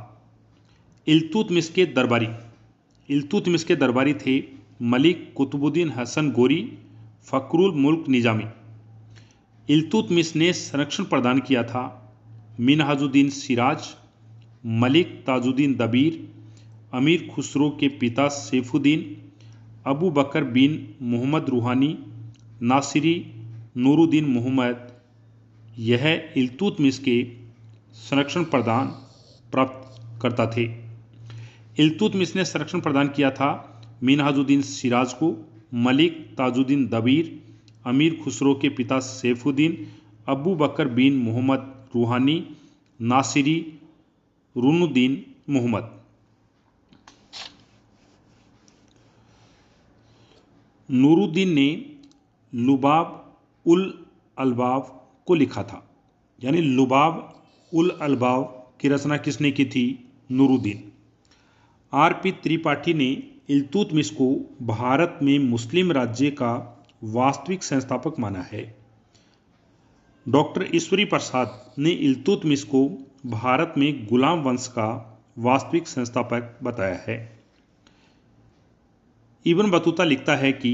Speaker 1: इल्तुतमिश के दरबारी थे मलिक कुतुबुद्दीन हसन गोरी, फखरुल मुल्क निजामी। इल्तुतमिश ने संरक्षण प्रदान किया था मिनहाजुद्दीन सिराज, मलिक ताजुद्दीन दबीर, अमीर खुसरो के पिता सैफुद्दीन, अबू बकर बिन मोहम्मद रूहानी, नासिरी, नूरुद्दीन मोहम्मद। यह इल्तुतमिश के संरक्षण प्रदान प्राप्त करता थे। इल्तुतमिश ने संरक्षण प्रदान किया था मिनहाजुद्दीन सिराज को, मलिक ताजुद्दीन दबीर, अमीर खुसरो के पिता सैफुद्दीन, अबू बकर बिन मोहम्मद रूहानी, नासिरी, रुनुद्दीन मोहम्मद। नूरुद्दीन ने लुबाब उल अलबाब को लिखा था। यानी लुबाब उल अलबाब की रचना किसने की थी? नूरुद्दीन। आर.पी. त्रिपाठी ने इल्तुतमिश को भारत में मुस्लिम राज्य का वास्तविक संस्थापक माना है। डॉक्टर ईश्वरी प्रसाद ने इल्तुतमिश को भारत में गुलाम वंश का वास्तविक संस्थापक बताया है। इब्न बतूता लिखता है कि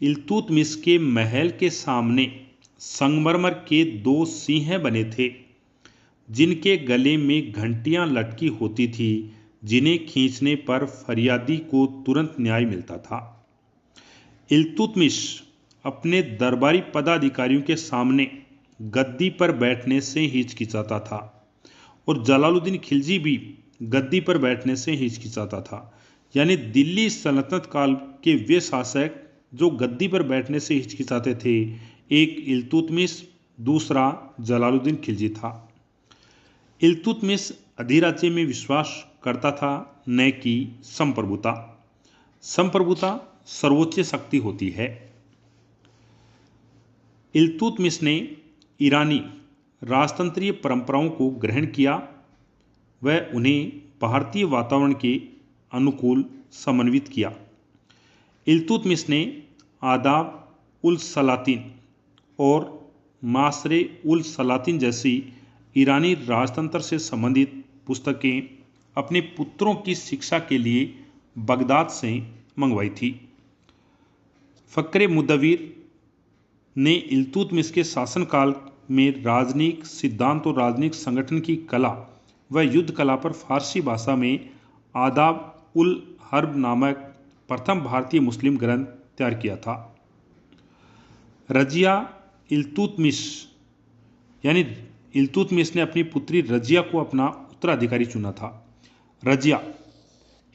Speaker 1: इल्तुतमिश के महल के सामने संगमरमर के 2 सिंह बने थे, जिनके गले में घंटियां लटकी होती थी, जिन्हें खींचने पर फरियादी को तुरंत न्याय मिलता था। इल्तुतमिश अपने दरबारी पदाधिकारियों के सामने गद्दी पर बैठने से हिचकिचाता था और जलालुद्दीन खिलजी भी गद्दी पर बैठने से हिचकिचाता था। यानी दिल्ली सल्तनत काल के वे शासक जो गद्दी पर बैठने से हिचकिचाते थे, एक इल्तुतमिश, दूसरा जलालुद्दीन खिलजी था। इल्तुतमिश अधिराज्य में विश्वास करता था, न कि संप्रभुता। संप्रभुता सर्वोच्च शक्ति होती है। इल्तुतमिश ने ईरानी राजतंत्रीय परंपराओं को ग्रहण किया व उन्हें भारतीय वातावरण के अनुकूल समन्वित किया। इल्तुतमिश ने आदाब उल सलातिन और मासरे उल सलातिन जैसी ईरानी राजतंत्र से संबंधित पुस्तकें अपने पुत्रों की शिक्षा के लिए बगदाद से मंगवाई थी। फक्रे मुदव्विर ने इल्तुतमिश के शासनकाल में राजनीतिक सिद्धांत और राजनीतिक संगठन की कला व युद्ध कला पर फारसी भाषा में आदाब उल हर्ब नामक प्रथम भारतीय मुस्लिम ग्रंथ तैयार किया था। रजिया इल्तुतमिश यानी इल्तुतमिश ने अपनी पुत्री रजिया को अपना उत्तराधिकारी चुना था। रजिया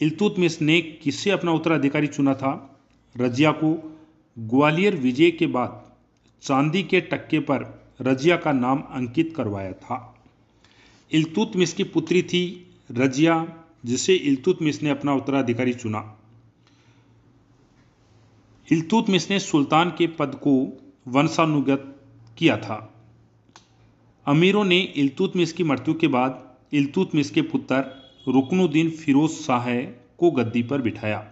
Speaker 1: इल्तुतमिश ने किसे अपना उत्तराधिकारी चुना था? रजिया को ग्वालियर विजय के बाद चांदी के टक्के पर रजिया का नाम अंकित करवाया था। इल्तुतमिश की पुत्री थी रजिया, जिसे इल्तुतमिश ने अपना उत्तराधिकारी चुना। इल्तुतमिश ने सुल्तान के पद को वंशानुगत किया था। अमीरों ने इल्तुतमिश की मृत्यु के बाद इल्तुतमिश के पुत्र रुकनुद्दीन फिरोज शाह को गद्दी पर बिठाया।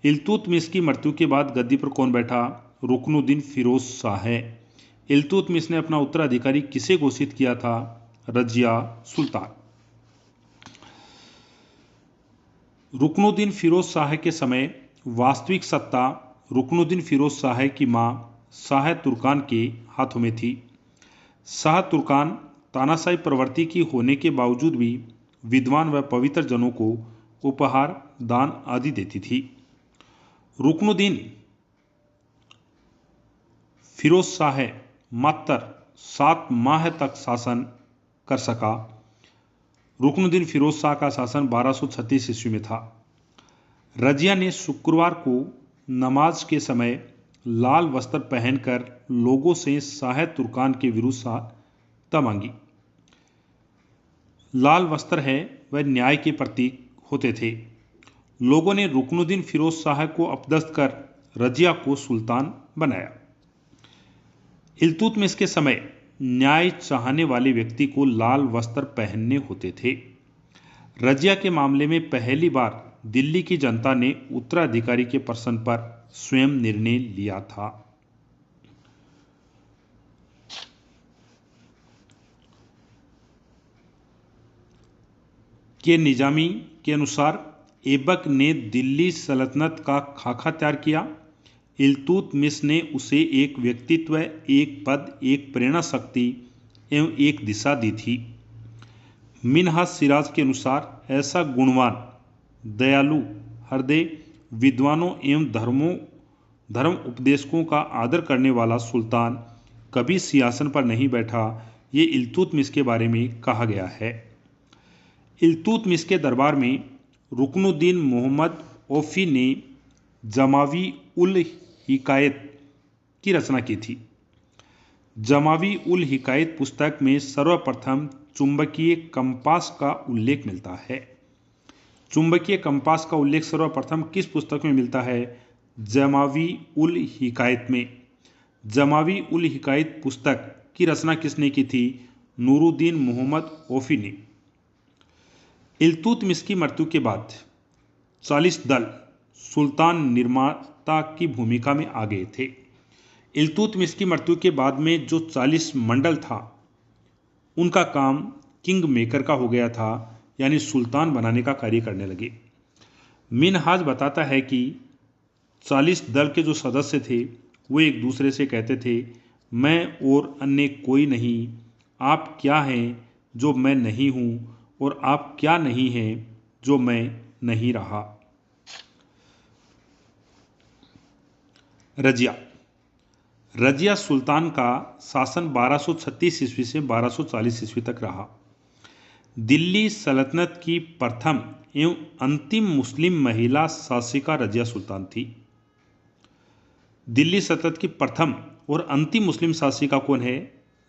Speaker 1: इल्तुतमिश की मृत्यु के बाद गद्दी पर कौन बैठा? रुकनुद्दीन फिरोज शाह। इल्तुतमिश ने अपना उत्तराधिकारी किसे घोषित किया था? रजिया सुल्तान। रुकनुद्दीन फिरोज शाह के समय वास्तविक सत्ता रुकनुद्दीन फिरोज शाह की मां शाह तुर्कान के हाथों में थी। शाह तुर्कान तानाशाही प्रवृत्ति की होने के बावजूद भी विद्वान व पवित्र जनों को उपहार, दान आदि देती थी। रुकनुद्दीन फिरोज शाह मात्र 7 माह तक शासन कर सका। रुकनुद्दीन फिरोज शाह का शासन 1236 ईस्वी में था। रजिया ने शुक्रवार को नमाज के समय लाल वस्त्र पहनकर लोगों से शाह तुर्कान के विरुद्ध सहायता मांगी। लाल वस्त्र है वह न्याय के प्रतीक होते थे। लोगों ने रुकनुद्दीन फिरोज शाह को अपदस्थ कर रजिया को सुल्तान बनाया। इल्तुतमिश के समय न्याय चाहने वाले व्यक्ति को लाल वस्त्र पहनने होते थे। रजिया के मामले में पहली बार दिल्ली की जनता ने उत्तराधिकारी के प्रश्न पर स्वयं निर्णय लिया था। के निजामी के अनुसार ऐबक ने दिल्ली सल्तनत का खाका तैयार किया। इल्तुतमिश ने उसे एक व्यक्तित्व, एक पद, एक प्रेरणा शक्ति एवं एक दिशा दी थी। मिनहाज सिराज के अनुसार ऐसा गुणवान, दयालु हृदय, विद्वानों एवं धर्म उपदेशकों का आदर करने वाला सुल्तान कभी सिंहासन पर नहीं बैठा, ये इल्तुतमिश के बारे में कहा गया है। इल्तुतमिश के दरबार में रुकनुद्दीन मोहम्मद औफी ने जमावी उल हिकायत की रचना की थी। जमावी उल हिकायत पुस्तक में सर्वप्रथम चुंबकीय कंपास का उल्लेख मिलता है। चुंबकीय कंपास का उल्लेख सर्वप्रथम किस पुस्तक में मिलता है? जमावी उल हिकायत में। जमावी उल हिकायत पुस्तक की रचना किसने की थी? नूरुद्दीन मोहम्मद औफी ने। इल्तुतमिश की मृत्यु के बाद 40 दल सुल्तान निर्माता की भूमिका में आ गए थे। इल्तुतमिश की मृत्यु के बाद में जो 40 मंडल था, उनका काम किंग मेकर का हो गया था, यानी सुल्तान बनाने का कार्य करने लगे। मिनहाज बताता है कि 40 दल के जो सदस्य थे वो एक दूसरे से कहते थे, मैं और अन्य कोई नहीं, आप क्या हैं जो मैं नहीं हूँ, और आप क्या नहीं हैं जो मैं नहीं रहा। रजिया सुल्तान का शासन 1236 ईस्वी से 1240 ईस्वी तक रहा। दिल्ली सल्तनत की प्रथम एवं अंतिम मुस्लिम महिला शासिका रजिया सुल्तान थी। दिल्ली सल्तनत की प्रथम और अंतिम मुस्लिम शासिका कौन है?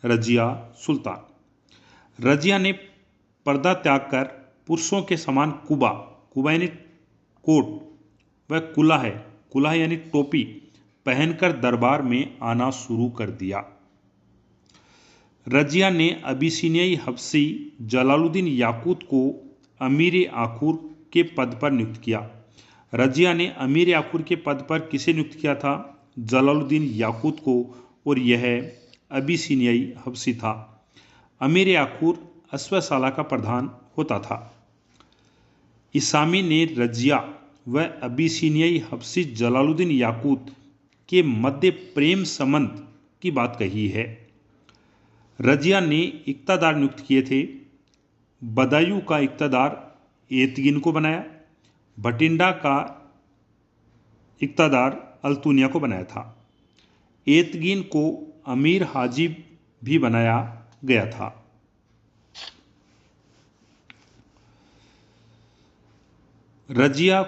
Speaker 1: रजिया सुल्तान। रजिया ने पर्दा त्याग कर पुरुषों के समान कुबा यानी कोट व कुला यानी टोपी पहनकर दरबार में आना शुरू कर दिया। रजिया ने अबिसिनियाई हबशी जलालुद्दीन याकूत को अमीर आखुर के पद पर नियुक्त किया। रजिया ने अमीर आखुर के पद पर किसे नियुक्त किया था? जलालुद्दीन याकूत को, और यह अबिसिनियाई हबशी था। अमीर आखुर अश्वशाला का प्रधान होता था। इसामी ने रजिया व अबिसिनियाई हबशी जलालुद्दीन याकूत के मध्य प्रेम संबंध की बात कही है। रजिया ने इक्तादार नियुक्त किए थे। बदायूं का इक्तादार एतगिन को बनाया। भटिंडा का इक्तादार अल्तुनिया को बनाया था। एतगिन को अमीर हाजिब भी बनाया गया था। रजिया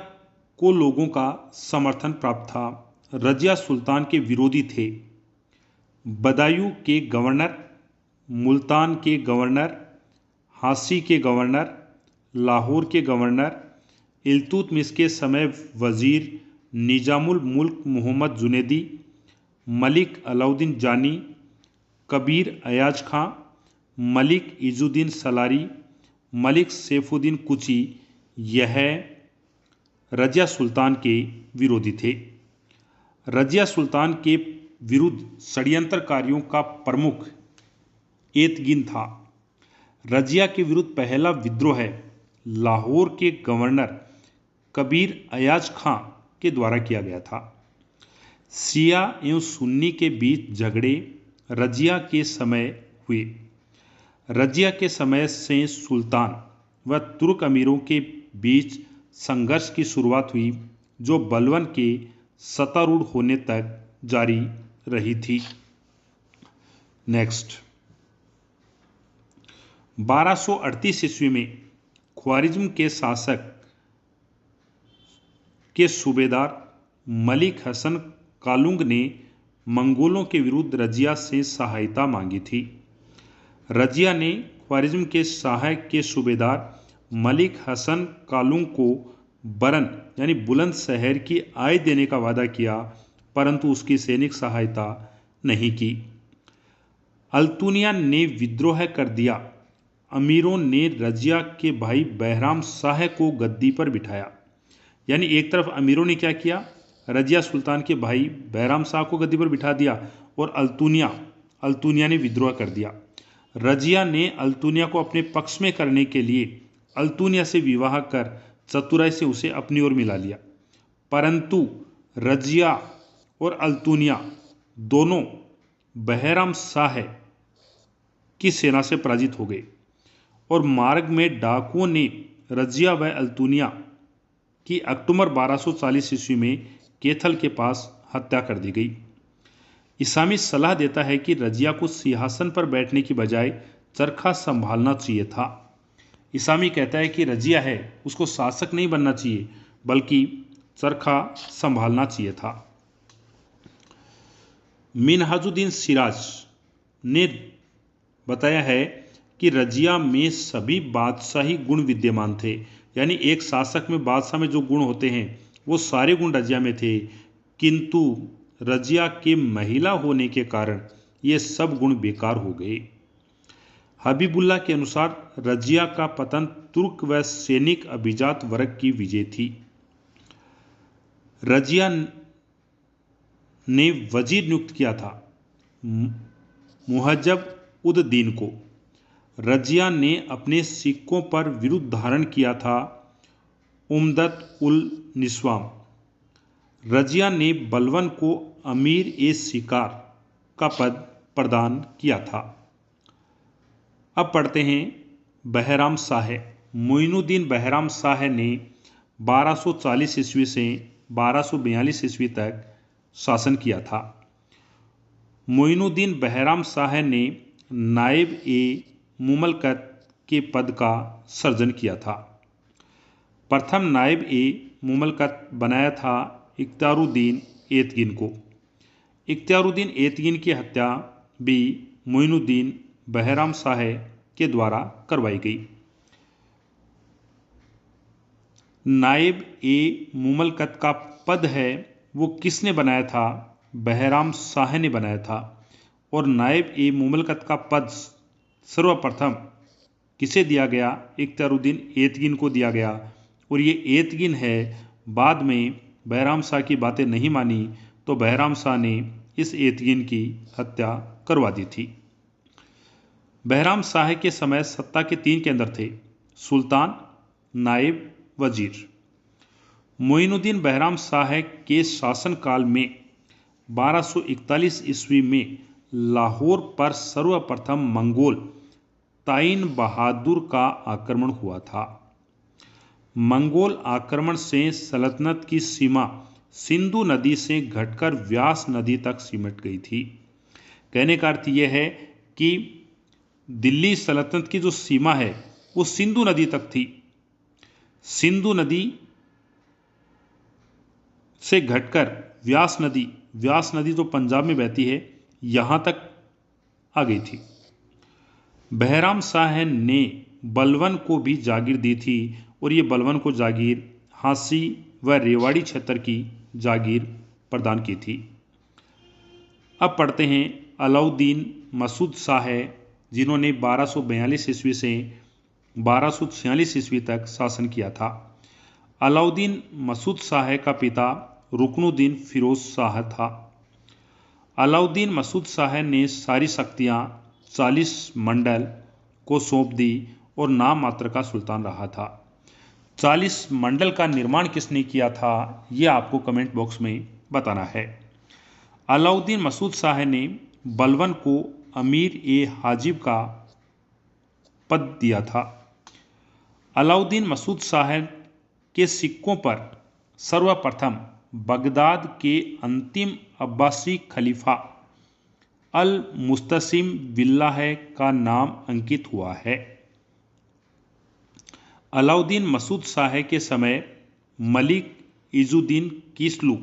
Speaker 1: को लोगों का समर्थन प्राप्त था। रजिया सुल्तान के विरोधी थे। बदायूं के गवर्नर, मुल्तान के गवर्नर, हासी के गवर्नर, लाहौर के गवर्नर, इल्तुतमिश के समय वजीर निजामुल मुल्क मोहम्मद जुनैदी, मलिक अलाउद्दीन जानी, कबीर अयाज खां, मलिक इजुद्दीन सलारी, मलिक सैफुद्दीन कुची, यह रजिया सुल्तान के विरोधी थे। रजिया सुल्तान के विरुद्ध षड्यंत्रकारियों का प्रमुख एतगिन था। रजिया के विरुद्ध पहला विद्रोह लाहौर के गवर्नर कबीर अयाज खां के द्वारा किया गया था। शिया एवं सुन्नी के बीच झगड़े रजिया के समय हुए। रजिया के समय से सुल्तान व तुर्क अमीरों के बीच संघर्ष की शुरुआत हुई, जो बलवन के सत्तारूढ़ होने तक जारी रही थी। नेक्स्ट, 1238 ईस्वी में ख्वारिज्म के शासक के सूबेदार मलिक हसन कालुंग ने मंगोलों के विरुद्ध रजिया से सहायता मांगी थी। रजिया ने ख्वारिज्म के शाह के सूबेदार मलिक हसन कालुंग को बरन यानी बुलंदशहर की आय देने का वादा किया, परंतु उसकी सैनिक सहायता नहीं की। अल्तुनिया ने विद्रोह कर दिया। अमीरों ने रजिया के भाई बहराम शाह को गद्दी पर बिठाया। यानी एक तरफ अमीरों ने क्या किया? रजिया सुल्तान के भाई बहराम शाह को गद्दी पर बिठा दिया, और अल्तुनिया ने विद्रोह कर दिया। रजिया ने अल्तुनिया को अपने पक्ष में करने के लिए अल्तुनिया से विवाह कर चतुराई से उसे अपनी ओर मिला लिया, परंतु रजिया और अल्तुनिया दोनों बहराम शाह की सेना से पराजित हो गए और मार्ग में डाकुओं ने रजिया व अल्तुनिया की अक्टूबर 1240 ईस्वी में कैथल के पास हत्या कर दी गई। इसामी सलाह देता है कि रजिया को सिंहासन पर बैठने की बजाय चरखा संभालना चाहिए था। इसामी कहता है कि रजिया है उसको शासक नहीं बनना चाहिए बल्कि चरखा संभालना चाहिए था। मिनहाजुद्दीन सिराज ने बताया है कि रजिया में सभी बादशाही गुण विद्यमान थे, यानी एक शासक में बादशाह में जो गुण होते हैं वो सारे गुण रजिया में थे, किंतु रजिया के महिला होने के कारण ये सब गुण बेकार हो गए। हबीबुल्लाह के अनुसार रजिया का पतन तुर्क व सैनिक अभिजात वर्ग की विजय थी। रजिया ने वजीर नियुक्त किया था मुहज्जब उद दीन को। रजिया ने अपने सिक्कों पर विरुद्ध धारण किया था उम्दत उल निस्वाम। रजिया ने बलवन को अमीर ए शिकार का पद प्रदान किया था। अब पढ़ते हैं बहराम शाह। मोइनुद्दीन बहराम शाह ने 1240 ईस्वी से 1242 ईस्वी तक शासन किया था। मोइनुद्दीन बहराम शाह ने नायब ए मुमलकत के पद का सृजन किया था। प्रथम नायब ए मुमलकत बनाया था इख्तियारुद्दीन एतगिन को। इख्तियारुद्दीन एतगिन की हत्या भी मोइनुद्दीन बहराम शाह के द्वारा करवाई गई। नायब ए मुमलकत का पद है वो किसने बनाया था? बहराम शाह ने बनाया था। और नायब ए मुमलकत का पद सर्वप्रथम किसे दिया गया? इख्तियारुद्दीन एतगिन को दिया गया। और ये एतगिन है बाद में बहराम शाह की बातें नहीं मानी तो बहराम शाह ने इस एतगिन की हत्या करवा दी थी। बहराम शाह के समय सत्ता के 3 केंद्र थे, सुल्तान, नायब, वजीर। मोइनुद्दीन बहराम शाह के शासनकाल में 1241 ईस्वी में लाहौर पर सर्वप्रथम मंगोल ताइन बहादुर का आक्रमण हुआ था। मंगोल आक्रमण से सल्तनत की सीमा सिंधु नदी से घटकर व्यास नदी तक सिमट गई थी। कहने का अर्थ यह है कि दिल्ली सल्तनत की जो सीमा है वो सिंधु नदी तक थी। सिंधु नदी से घटकर व्यास नदी तो पंजाब में बहती है, यहां तक आ गई थी। बहराम शाह ने बलवन को भी जागीर दी थी और ये बलवन को जागीर हांसी व रेवाड़ी क्षेत्र की जागीर प्रदान की थी। अब पढ़ते हैं अलाउद्दीन मसूद शाह, जिन्होंने 1242 ईस्वी से 1246 ईस्वी तक शासन किया था। अलाउद्दीन मसूद शाह का पिता रुकनुद्दीन फिरोज शाह था। अलाउद्दीन मसूद शाह ने सारी शक्तियां 40 मंडल को सौंप दी और नाम मात्र का सुल्तान रहा था। 40 मंडल का निर्माण किसने किया था ये आपको कमेंट बॉक्स में बताना है। अलाउद्दीन मसूद शाह ने बलवन को अमीर ए हाजिब का पद दिया था। अलाउद्दीन मसूद शाह के सिक्कों पर सर्वप्रथम बगदाद के अंतिम अब्बासी खलीफा अल मुस्तसिम बिल्लाह का नाम अंकित हुआ है। अलाउद्दीन मसूद शाह के समय मलिक इजुद्दीन किसलू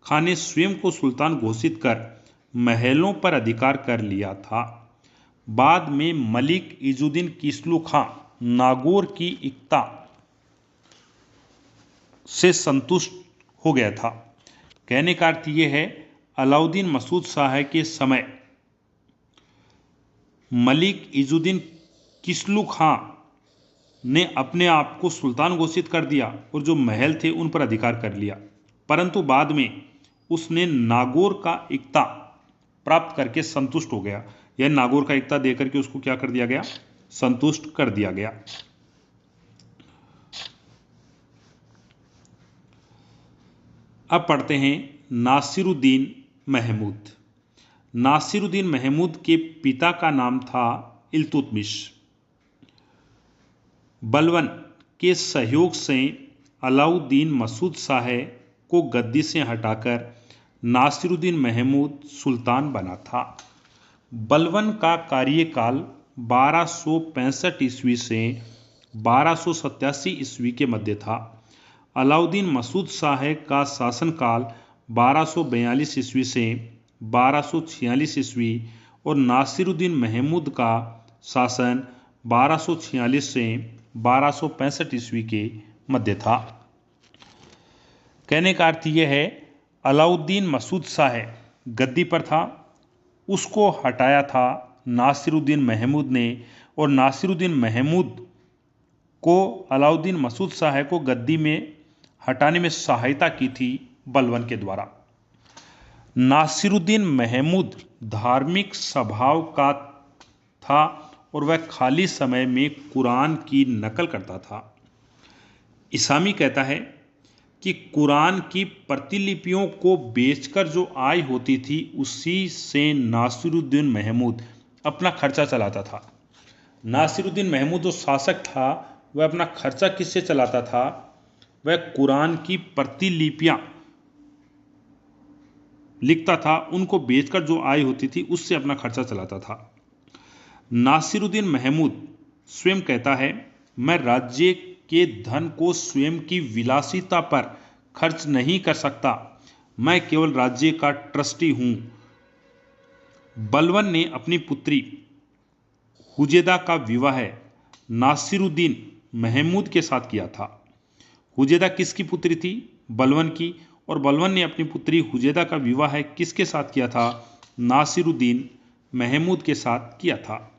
Speaker 1: खान ने स्वयं को सुल्तान घोषित कर महलों पर अधिकार कर लिया था। बाद में मलिक इजुद्दीन किसलू खान नागौर की एकता से संतुष्ट हो गया था। कहने का अर्थ यह है अलाउद्दीन मसूद शाह के समय मलिक इजुद्दीन किसलू खान ने अपने आप को सुल्तान घोषित कर दिया और जो महल थे उन पर अधिकार कर लिया, परंतु बाद में उसने नागौर का एकता प्राप्त करके संतुष्ट हो गया। यह नागौर का एकता देकर के उसको क्या कर दिया गया? संतुष्ट कर दिया गया। अब पढ़ते हैं नासिरुद्दीन महमूद। नासिरुद्दीन महमूद के पिता का नाम था इल्तुतमिश। बलवन के सहयोग से अलाउद्दीन मसूद शाह को गद्दी से हटाकर नासिरुद्दीन महमूद सुल्तान बना था। बलवन का कार्यकाल 1265 ईस्वी से 1287 ईस्वी के मध्य था। अलाउद्दीन मसूद शाह का शासनकाल 1242 ईस्वी से 1246 ईस्वी और नासिरुद्दीन महमूद का शासन 1246 से 1265 ईस्वी के मध्य था। कहने का अर्थ यह है, अलाउद्दीन मसूद शाह गद्दी पर था, उसको हटाया था नासिरुद्दीन महमूद ने, और नासिरुद्दीन महमूद को अलाउद्दीन मसूद शाह को गद्दी में हटाने में सहायता की थी बलवन के द्वारा। नासिरुद्दीन महमूद धार्मिक स्वभाव का था और वह खाली समय में कुरान की नकल करता था। इसामी कहता है कि कुरान की प्रतिलिपियों को बेचकर जो आय होती थी उसी से नासिरुद्दीन महमूद अपना खर्चा चलाता था। नासिरुद्दीन महमूद जो शासक था वह अपना खर्चा किससे चलाता था? वह कुरान की प्रतिलिपियां लिखता था, उनको बेचकर जो आय होती थी उससे अपना खर्चा चलाता था। नासिरुद्दीन महमूद स्वयं कहता है, मैं राज्य के धन को स्वयं की विलासिता पर खर्च नहीं कर सकता, मैं केवल राज्य का ट्रस्टी हूं। बलवन ने अपनी पुत्री हुजेदा का विवाह नासिरुद्दीन महमूद के साथ किया था। हुजेदा किसकी पुत्री थी? बलवन की। और बलवन ने अपनी पुत्री हुजेदा का विवाह किसके साथ किया था? नासिरुद्दीन महमूद के साथ किया था।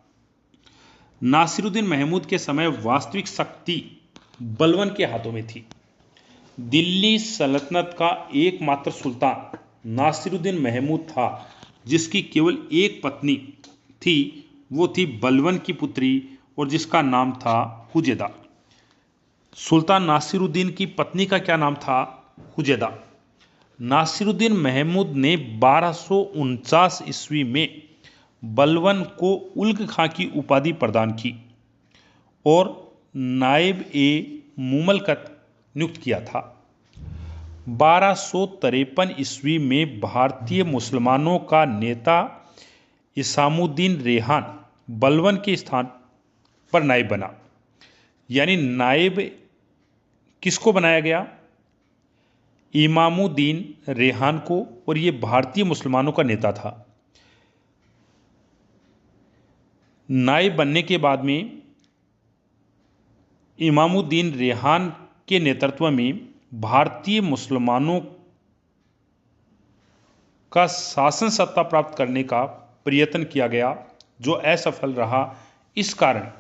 Speaker 1: नासिरुद्दीन महमूद के समय वास्तविक शक्ति बलवन के हाथों में थी। दिल्ली सल्तनत का एकमात्र सुल्तान नासिरुद्दीन महमूद था, जिसकी केवल एक पत्नी थी, वो थी बलवन की पुत्री और जिसका नाम था हुजेदा। सुल्तान नासिरुद्दीन की पत्नी का क्या नाम था? हुजेदा। नासिरुद्दीन महमूद ने 1249 ईस्वी में बलवन को उल्ग खां की उपाधि प्रदान की और नायब ए मुमलकत नियुक्त किया था। 1253 ईस्वी में भारतीय मुसलमानों का नेता इसामुद्दीन रेहान बलवन के स्थान पर नायब बना। यानी नायब किसको बनाया गया? इमामुद्दीन रेहान को, और ये भारतीय मुसलमानों का नेता था। नायब बनने के बाद में इमामुद्दीन रेहान के नेतृत्व में भारतीय मुसलमानों का शासन सत्ता प्राप्त करने का प्रयत्न किया गया, जो असफल रहा। इस कारण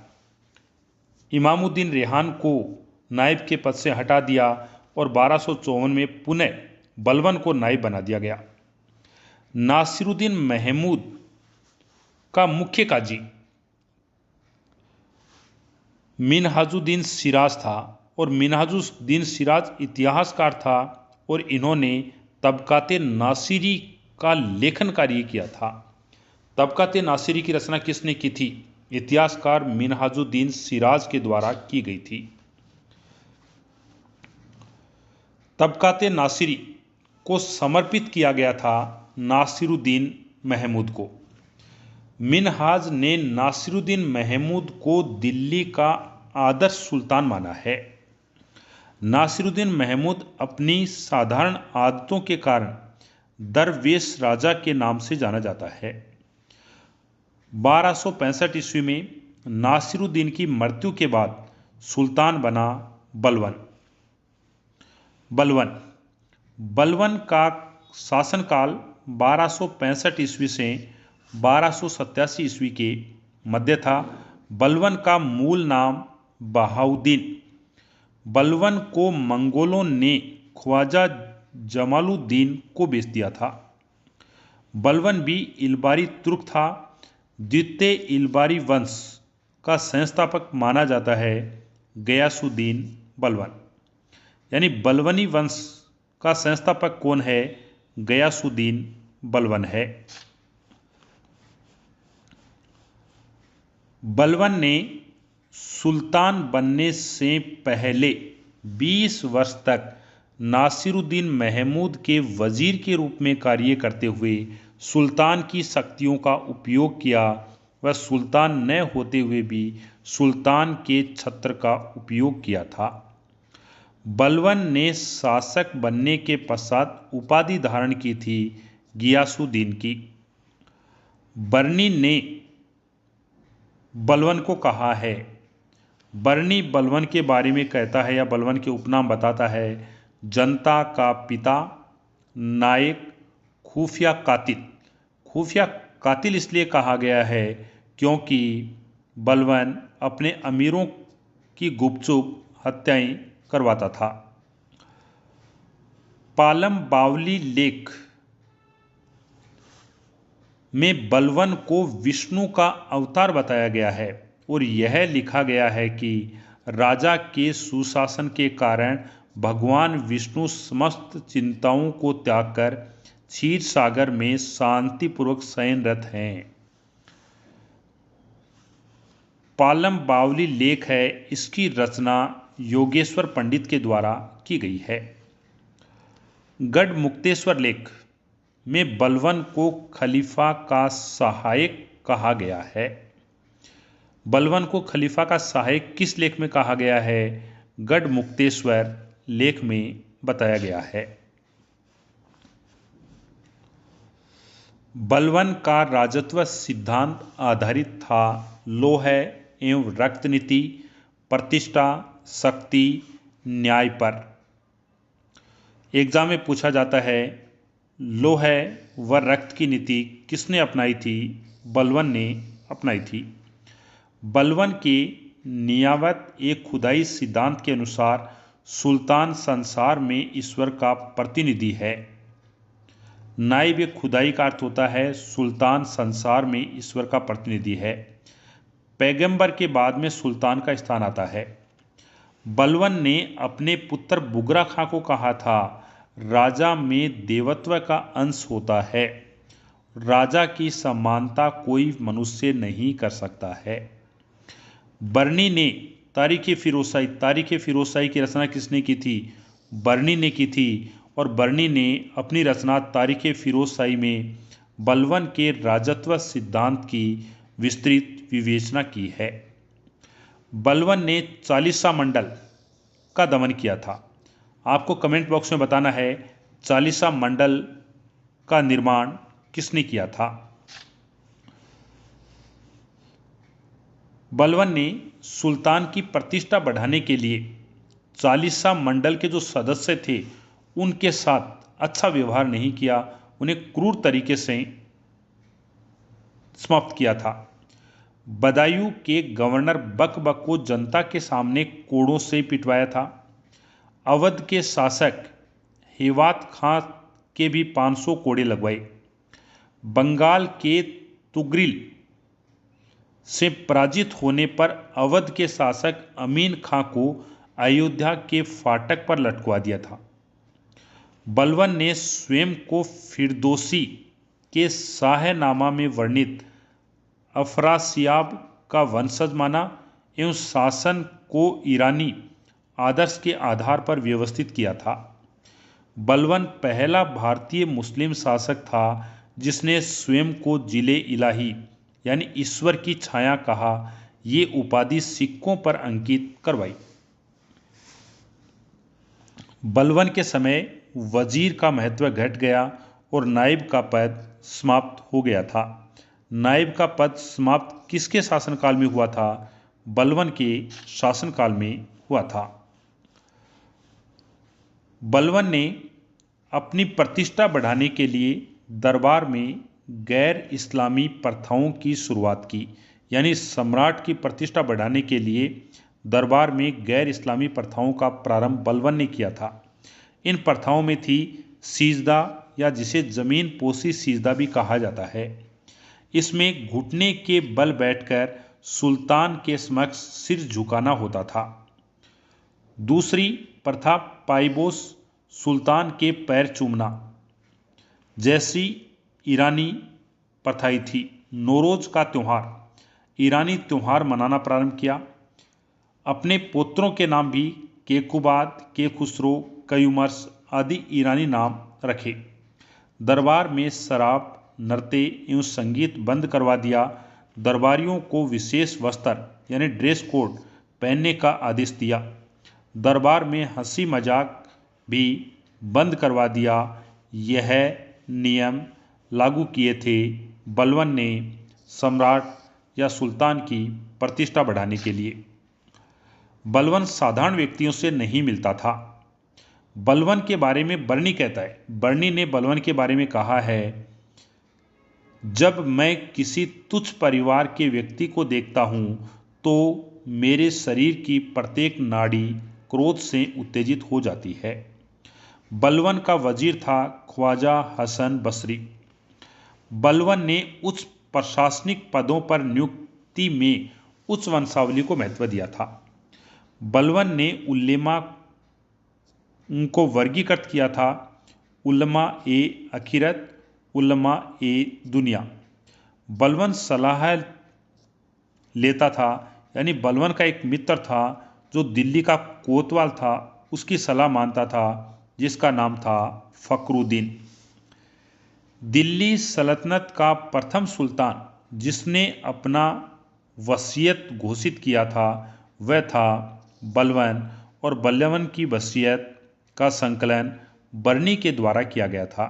Speaker 1: इमामुद्दीन रेहान को नायब के पद से हटा दिया और 1254 में पुनः बलवन को नायब बना दिया गया। नासिरुद्दीन महमूद का मुख्य काजी मिनहाजुद्दीन सिराज था और मिनहाजुद्दीन सिराज इतिहासकार था और इन्होंने तबकाते नासिरी का लेखन कार्य किया था। तबकाते नासिरी की रचना किसने की थी? इतिहासकार मिनहाजुद्दीन सिराज के द्वारा की गई थी। तबकाते नासिरी को समर्पित किया गया था नासिरुद्दीन महमूद को। मिनहाज ने नासिरुद्दीन महमूद को दिल्ली का आदर्श सुल्तान माना है। नासिरुद्दीन महमूद अपनी साधारण आदतों के कारण दरवेश राजा के नाम से जाना जाता है। 1265 ईस्वी में नासिरुद्दीन की मृत्यु के बाद सुल्तान बना बलवन का शासनकाल 1265 ईस्वी से 1287 ईस्वी के मध्य था। बलवन का मूल नाम बहाउद्दीन। बलवन को मंगोलों ने ख्वाजा जमालुद्दीन को बेच दिया था। बलवन भी इलबारी तुर्क था। द्वितीय इलबारी वंश का संस्थापक माना जाता है गयासुद्दीन बलवन। यानी बलवनी वंश का संस्थापक कौन है? गयासुद्दीन बलबन है। बलबन ने सुल्तान बनने से पहले 20 वर्ष तक नासिरुद्दीन महमूद के वजीर के रूप में कार्य करते हुए सुल्तान की शक्तियों का उपयोग किया। वह सुल्तान न होते हुए भी सुल्तान के छत्र का उपयोग किया था। बलबन ने शासक बनने के पश्चात उपाधि धारण की थी गियासुद्दीन की। बर्नी ने बलबन को कहा है। बर्नी बलबन के बारे में कहता है या बलबन के उपनाम बताता है: जनता का पिता, नायक, खुफिया कातिल। खुफिया कातिल इसलिए कहा गया है क्योंकि बलबन अपने अमीरों की गुपचुप हत्याएं करवाता था। पालम बावली लेख में बलबन को विष्णु का अवतार बताया गया है और यह लिखा गया है कि राजा के सुशासन के कारण भगवान विष्णु समस्त चिंताओं को त्याग कर क्षीर सागर में शांतिपूर्वक शयनरत हैं। पालम बावली लेख है, इसकी रचना योगेश्वर पंडित के द्वारा की गई है। गढ़मुक्तेश्वर लेख में बलबन को खलीफा का सहायक कहा गया है। बलबन को खलीफा का सहायक किस लेख में कहा गया है? गढ़मुक्तेश्वर लेख में बताया गया है। बलबन का राजत्व सिद्धांत आधारित था लोह एवं रक्त नीति, प्रतिष्ठा, शक्ति, न्याय पर। एग्जाम में पूछा जाता है लोह व रक्त की नीति किसने अपनाई थी? बलबन ने अपनाई थी। बलबन के नियावत एक खुदाई सिद्धांत के अनुसार सुल्तान संसार में ईश्वर का प्रतिनिधि है। नाइब खुदाई का अर्थ होता है सुल्तान संसार में ईश्वर का प्रतिनिधि है। पैगंबर के बाद में सुल्तान का स्थान आता है। बलबन ने अपने पुत्र बुगरा खां को कहा था, राजा में देवत्व का अंश होता है, राजा की समानता कोई मनुष्य नहीं कर सकता है। बर्नी ने तारीख फिरोजशाही की रचना किसने की थी? बर्नी ने की थी और बर्नी ने अपनी रचना तारीख फिरोजशाही में बलबन के राजत्व सिद्धांत की विस्तृत विवेचना की है। बलबन ने चालीसा मंडल का दमन किया था। आपको कमेंट बॉक्स में बताना है चालीसा मंडल का निर्माण किसने किया था। बलबन ने सुल्तान की प्रतिष्ठा बढ़ाने के लिए चालीसा मंडल के जो सदस्य थे उनके साथ अच्छा व्यवहार नहीं किया, उन्हें क्रूर तरीके से समाप्त किया था। बदायूं के गवर्नर बकबक को जनता के सामने कोड़ों से पिटवाया था। अवध के शासक हेवात खां के भी 500 कोड़े लगवाए। बंगाल के तुगरिल से पराजित होने पर अवध के शासक अमीन खां को अयोध्या के फाटक पर लटकवा दिया था। बलबन ने स्वयं को फिरदौसी के शाहनामा में वर्णित अफरासियाब का वंशज माना एवं शासन को ईरानी आदर्श के आधार पर व्यवस्थित किया था। बलबन पहला भारतीय मुस्लिम शासक था जिसने स्वयं को जिले इलाही यानी ईश्वर की छाया कहा। ये उपाधि सिक्कों पर अंकित करवाई। बलबन के समय वजीर का महत्व घट गया और नायब का पद समाप्त हो गया था। नायब का पद समाप्त किसके शासनकाल में हुआ था? बलबन के शासनकाल में हुआ था। बलबन ने अपनी प्रतिष्ठा बढ़ाने के लिए दरबार में गैर इस्लामी प्रथाओं की शुरुआत की। यानी सम्राट की प्रतिष्ठा बढ़ाने के लिए दरबार में गैर इस्लामी प्रथाओं का प्रारंभ बलबन ने किया था। इन प्रथाओं में थी सीजदा या जिसे जमीन पोशी सीजदा भी कहा जाता है। इसमें घुटने के बल बैठकर सुल्तान के समक्ष सिर झुकाना होता था। दूसरी प्रथा पाइबोस सुल्तान के पैर चूमना जैसी ईरानी प्रथाएं थी। नौरोज का त्यौहार, ईरानी त्यौहार मनाना प्रारंभ किया। अपने पोत्रों के नाम भी केकुबाद, केखुसरो, कयुमर्स आदि ईरानी नाम रखे। दरबार में शराब, नृत्य एवं संगीत बंद करवा दिया। दरबारियों को विशेष वस्त्र यानी ड्रेस कोड पहनने का आदेश दिया। दरबार में हंसी मजाक भी बंद करवा दिया। यह नियम लागू किए थे बलबन ने सम्राट या सुल्तान की प्रतिष्ठा बढ़ाने के लिए। बलबन साधारण व्यक्तियों से नहीं मिलता था। बलबन के बारे में बर्नी कहता है, बर्नी ने बलबन के बारे में कहा है, जब मैं किसी तुच्छ परिवार के व्यक्ति को देखता हूं तो मेरे शरीर की प्रत्येक नाड़ी क्रोध से उत्तेजित हो जाती है। बलबन का वजीर था ख्वाजा हसन बसरी। बलबन ने उच्च प्रशासनिक पदों पर नियुक्ति में उच्च वंशावली को महत्व दिया था। बलबन ने उलेमा को वर्गीकृत किया था, उलमा ए अखिरत, उलमा ए दुनिया। बलबन सलाह लेता था, यानी बलबन का एक मित्र था जो दिल्ली का कोतवाल था, उसकी सलाह मानता था, जिसका नाम था फखरुद्दीन। दिल्ली सल्तनत का प्रथम सुल्तान जिसने अपना वसीयत घोषित किया था वह था बलबन, और बलबन की वसीयत का संकलन बर्नी के द्वारा किया गया था।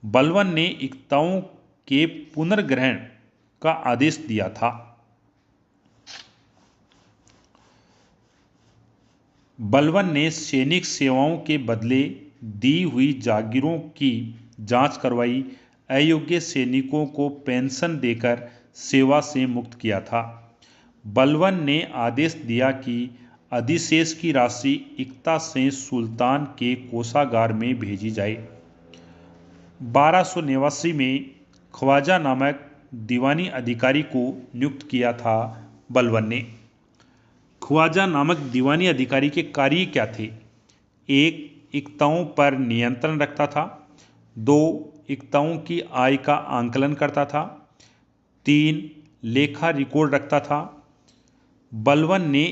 Speaker 1: बलबन ने इक्ताओं के पुनर्ग्रहण का आदेश दिया था। बलबन ने सैनिक सेवाओं के बदले दी हुई जागीरों की जांच करवाई। अयोग्य सैनिकों को पेंशन देकर सेवा से मुक्त किया था। बलबन ने आदेश दिया कि अधिशेष की राशि इक्ता से सुल्तान के कोषागार में भेजी जाए। 1289 में ख्वाजा नामक दीवानी अधिकारी को नियुक्त किया था बलबन ने। ख्वाजा नामक दीवानी अधिकारी के कार्य क्या थे? 1. इक्ताओं पर नियंत्रण रखता था। 2. इक्ताओं की आय का आंकलन करता था। 3. लेखा रिकॉर्ड रखता था। बलबन ने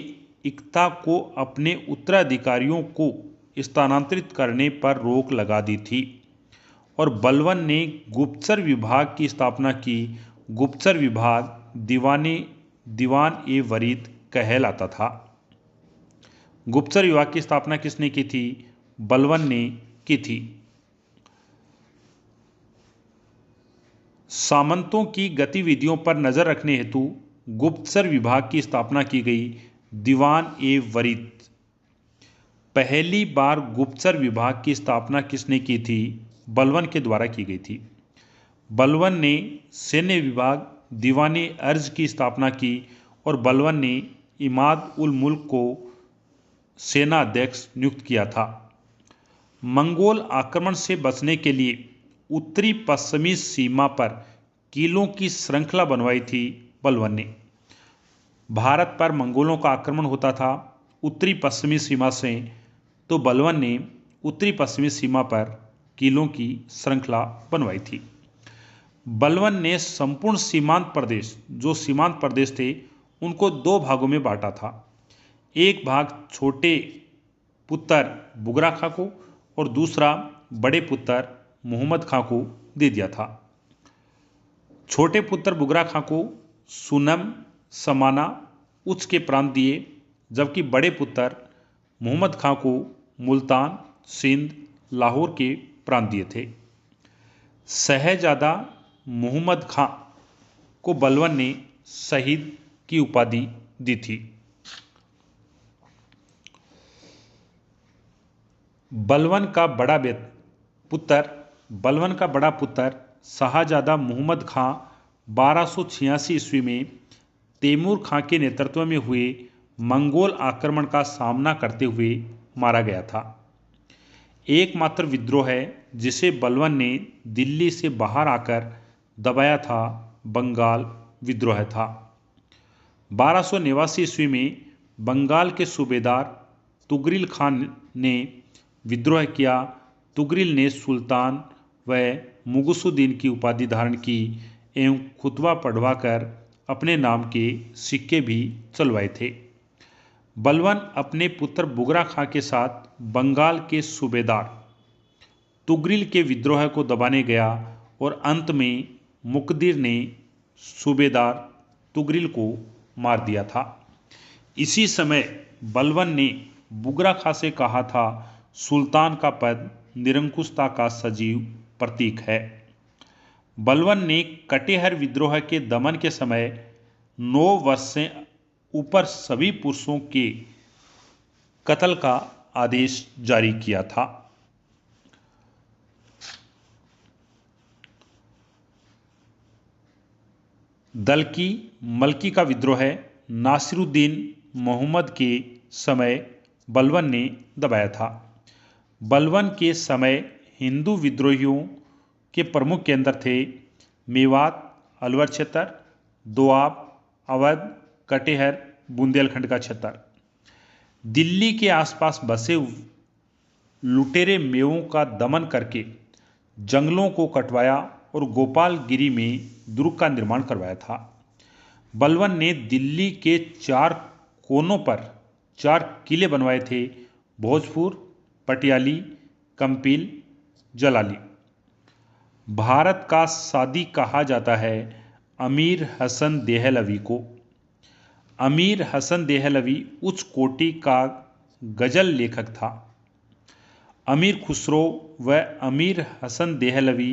Speaker 1: इक्ता को अपने उत्तराधिकारियों को स्थानांतरित करने पर रोक लगा दी थी, और बलबन ने गुप्तचर विभाग की स्थापना की। गुप्तचर विभाग दीवान ए वरीद कहलाता था। गुप्तचर विभाग की स्थापना किसने की थी? बलबन ने की थी। सामंतों की गतिविधियों पर नजर रखने हेतु गुप्तचर विभाग की स्थापना की गई। दीवान ए वरीद। पहली बार गुप्तचर विभाग की स्थापना किसने की थी? बलबन के द्वारा की गई थी। बलबन ने सैन्य विभाग दीवाने अर्ज की स्थापना की, और बलबन ने इमाद उल मुल्क को सेना अध्यक्ष नियुक्त किया था। मंगोल आक्रमण से बचने के लिए उत्तरी पश्चिमी सीमा पर किलों की श्रृंखला बनवाई थी बलबन ने। भारत पर मंगोलों का आक्रमण होता था उत्तरी पश्चिमी सीमा से, तो बलबन ने उत्तरी पश्चिमी सीमा पर किलों की श्रृंखला बनवाई थी। बलबन ने संपूर्ण सीमांत प्रदेश, जो सीमांत प्रदेश थे, उनको 2 भागों में बांटा था। एक भाग छोटे पुत्र बुगरा खां को और दूसरा बड़े पुत्र मोहम्मद खां को दे दिया था। छोटे पुत्र बुगरा खां को सुनम, समाना, उच्च के प्रांत दिए, जबकि बड़े पुत्र मोहम्मद खां को मुल्तान, सिंध, लाहौर के प्रांत दिए थे। शहजादा मोहम्मद खां को बलबन ने शहीद की उपाधि दी थी। बलबन का बड़ा पुत्र शाहजादा मोहम्मद खां 1286 ईस्वी में तैमूर खां के नेतृत्व में हुए मंगोल आक्रमण का सामना करते हुए मारा गया था। एकमात्र विद्रोह है जिसे बलबन ने दिल्ली से बाहर आकर दबाया था, बंगाल विद्रोह था। 1289 ईस्वी में बंगाल के सूबेदार तुगरिल खान ने विद्रोह किया। तुगरिल ने सुल्तान व मुगुसुद्दीन की उपाधि धारण की एवं खुतबा पढ़वाकर अपने नाम के सिक्के भी चलवाए थे। बलवन अपने पुत्र बुगरा खां के साथ बंगाल के सूबेदार तुगरिल के विद्रोह को दबाने गया और अंत में मुकदिर ने सूबेदार तुगरिल को मार दिया था। इसी समय बलवन ने बुगरा खां से कहा था, सुल्तान का पद निरंकुशता का सजीव प्रतीक है। बलवन ने कटेहर विद्रोह के दमन के समय 9 वर्ष से ऊपर सभी पुरुषों के कत्ल का आदेश जारी किया था। दलकी मलकी का विद्रोह नासिरुद्दीन मोहम्मद के समय बलवन ने दबाया था। बलवन के समय हिंदू विद्रोहियों के प्रमुख केंद्र थे मेवात, अलवर क्षेत्र, दोआब, अवध, कटेहर, बुंदेलखंड का क्षेत्र। दिल्ली के आसपास बसे लुटेरे मेवों का दमन करके जंगलों को कटवाया और गोपालगिरी में दुर्ग का निर्माण करवाया था। बलवन ने दिल्ली के 4 कोनों पर 4 किले बनवाए थे: भोजपुर, पटियाली, कंपिल, जलाली। भारत का सादी कहा जाता है अमीर हसन देहलवी को। अमीर हसन देहलवी उच्च कोटि का गजल लेखक था। अमीर खुसरो व अमीर हसन देहलवी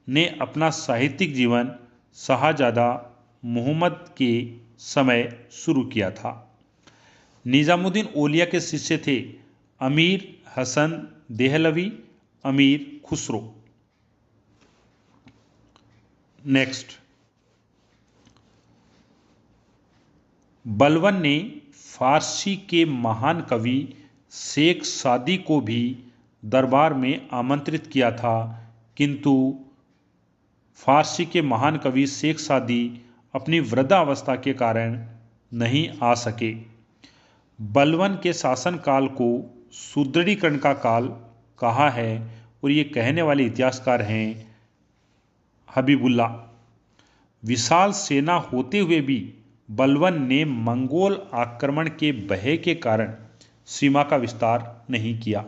Speaker 1: ने अपना साहित्यिक जीवन शाहजादा मोहम्मद के समय शुरू किया था। निजामुद्दीन औलिया के शिष्य थे अमीर हसन देहलवी, अमीर खुसरो। नेक्स्ट, बलवन ने फारसी के महान कवि शेख सादी को भी दरबार में आमंत्रित किया था, किंतु फारसी के महान कवि शेख सादी अपनी वृद्धावस्था के कारण नहीं आ सके। बलवन के शासनकाल को सुदृढ़ीकरण का काल कहा है और ये कहने वाले इतिहासकार हैं हबीबुल्ला। विशाल सेना होते हुए भी बलवन ने मंगोल आक्रमण के भय के कारण सीमा का विस्तार नहीं किया।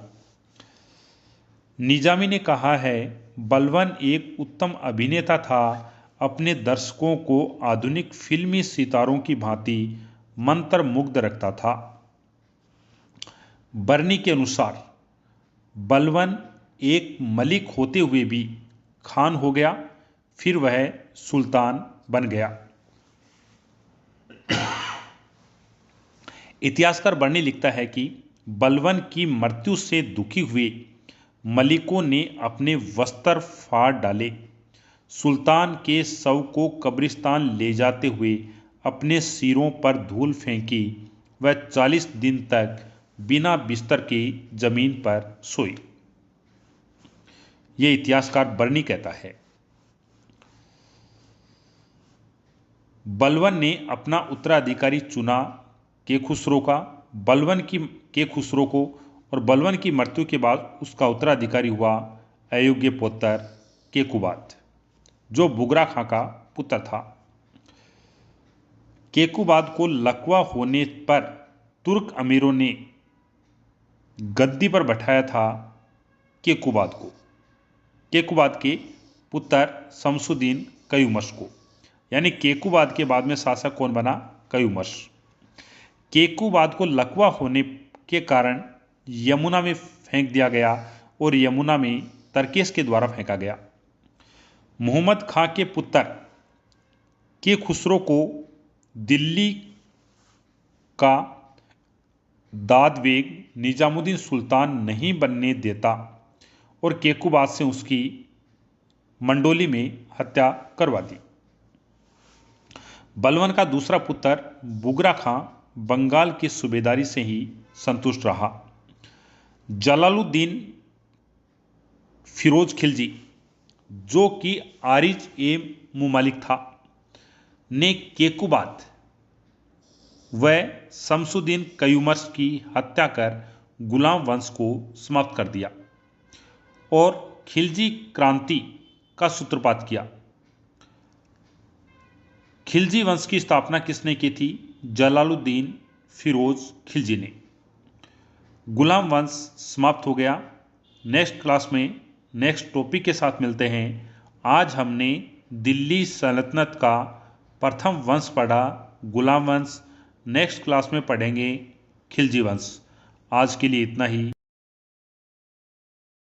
Speaker 1: निजामी ने कहा है, बलवन एक उत्तम अभिनेता था, अपने दर्शकों को आधुनिक फिल्मी सितारों की भांति मंत्रमुग्ध रखता था। बर्नी के अनुसार बलवन एक मलिक होते हुए भी खान हो गया, फिर वह सुल्तान बन गया। इतिहासकार बर्नी लिखता है कि बलवन की मृत्यु से दुखी हुए मलिकों ने अपने वस्त्र फाड़ डाले, सुल्तान के शव को कब्रिस्तान ले जाते हुए अपने सिरों पर धूल फेंकी, वह 40 दिन तक बिना बिस्तर के जमीन पर सोए। यह इतिहासकार बर्नी कहता है। बलवन ने अपना उत्तराधिकारी चुना केखुसरो का। केखुसरो को और बलवन की मृत्यु के बाद उसका उत्तराधिकारी हुआ अयोग्य पुत्र केकुबाद, जो बुगरा खां का पुत्र था। केकुबाद को लकवा होने पर तुर्क अमीरों ने गद्दी पर बैठाया था केकुबाद के पुत्र शमसुद्दीन कयूमर्स को। यानी केकुबाद के बाद में शासक कौन बना? कयूमर्स। केकुबाद को लकवा होने के कारण यमुना में फेंक दिया गया और यमुना में तरकेश के द्वारा फेंका गया। मोहम्मद खां के पुत्र केखुसरो को दिल्ली का दादवेग निजामुद्दीन सुल्तान नहीं बनने देता और केकुबाद से उसकी मंडोली में हत्या करवा दी। बलवन का दूसरा पुत्र बुगरा खां बंगाल की सूबेदारी से ही संतुष्ट रहा। जलालुद्दीन फिरोज खिलजी, जो कि आरिज ए मुमालिक था, ने केकुबाद व शमसुद्दीन कयूमर्स की हत्या कर गुलाम वंश को समाप्त कर दिया और खिलजी क्रांति का सूत्रपात किया। खिलजी वंश की स्थापना किसने की थी? जलालुद्दीन फिरोज खिलजी ने। गुलाम वंश समाप्त हो गया। नेक्स्ट क्लास में नेक्स्ट टॉपिक के साथ मिलते हैं। आज हमने दिल्ली सल्तनत का प्रथम वंश पढ़ा, गुलाम वंश। नेक्स्ट क्लास में पढ़ेंगे खिलजी वंश। आज के लिए इतना ही।